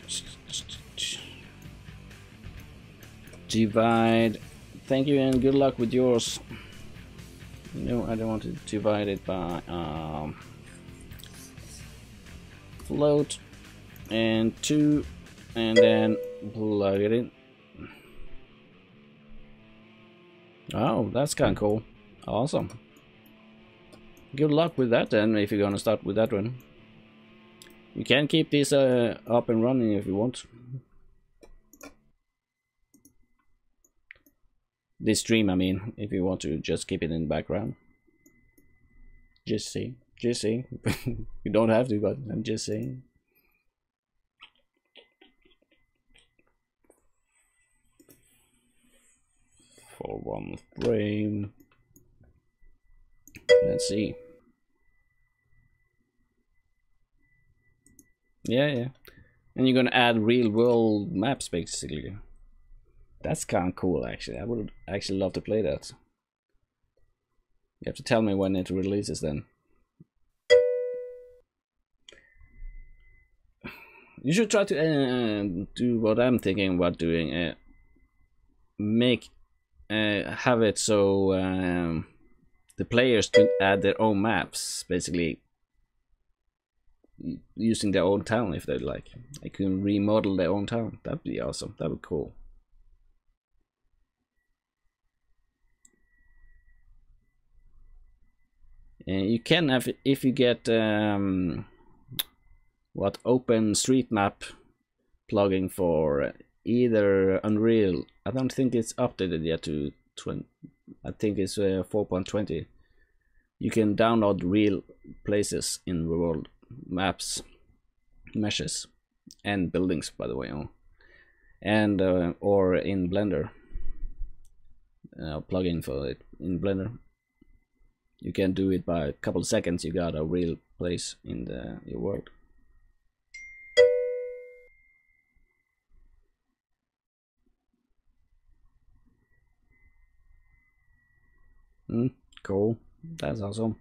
[SPEAKER 3] Divide. Thank you and good luck with yours. No, I don't want to divide it by float and 2, and then plug it in. Oh, that's kind of cool. Awesome. Good luck with that then, if you're gonna start with that one. You can keep this up and running if you want. This stream, I mean, if you want to just keep it in the background. Just saying. You don't have to, but I'm just saying. For 1 frame. Let's see. Yeah. And you're gonna add real world maps basically. That's kind of cool actually. I would actually love to play that. You have to tell me when it releases then. You should try to do what I'm thinking about doing. Have it so the players can add their own maps, basically using their own town if they like. They can remodel their own town. That'd be awesome. That'd be cool. And you can have, if you get OpenStreetMap plugin for either Unreal. I don't think it's updated yet to 20. I think it's 4.20. You can download real places in the world maps meshes and buildings, by the way, and or in Blender. Plugin for it in Blender. You can do it by a couple of seconds. You got a real place in your world. Cool. That's awesome.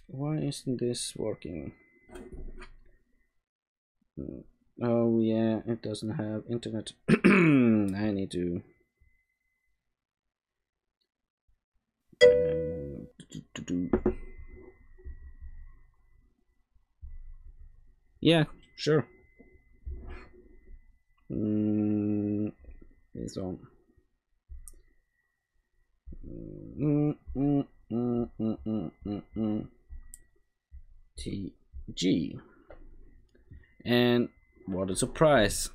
[SPEAKER 3] Why isn't this working? Oh yeah, it doesn't have internet. I need to yeah, sure. This one. TG. And what a surprise!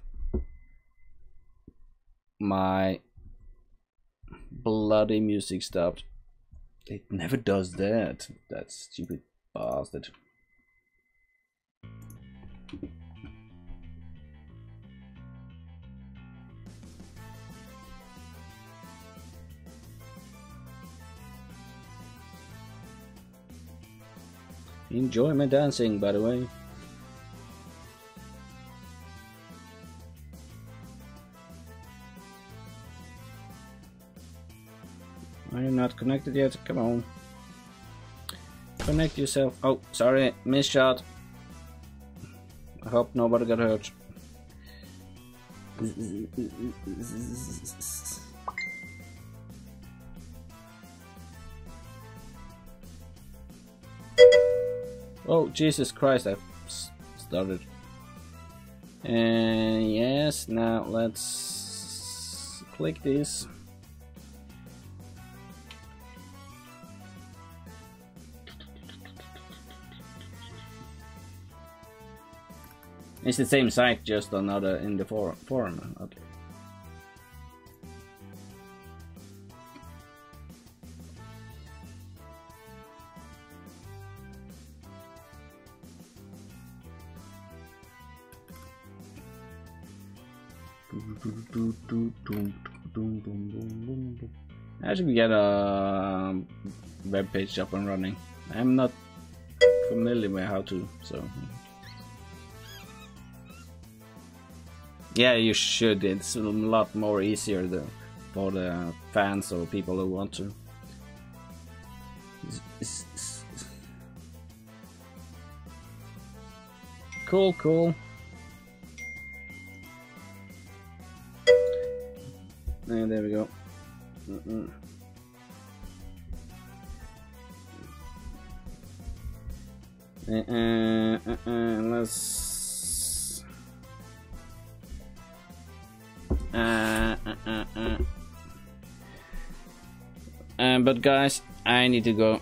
[SPEAKER 3] My bloody music stopped. It never does that. That stupid bastard. Enjoy my dancing, by the way. Are you not connected yet? Come on. Connect yourself. Oh, sorry, missed shot. I hope nobody got hurt. Oh, Jesus Christ, I've started. And yes, now let's click this. It's the same site, just another in the forum. Okay. I should get a web page up and running. I'm not familiar with how to, so. Yeah, you should. It's a lot more easier for the fans or people who want to. Cool, cool. And there we go. Let's. But guys, I need to go.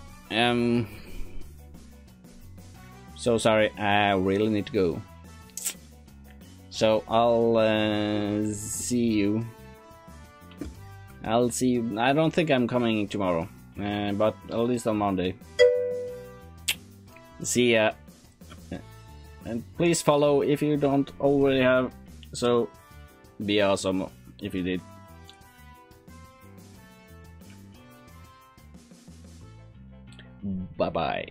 [SPEAKER 3] So sorry, I really need to go. So I'll see you. I'll see you. I don't think I'm coming tomorrow, but at least on Monday. See ya. And please follow if you don't already have. So be awesome if you did. Bye bye.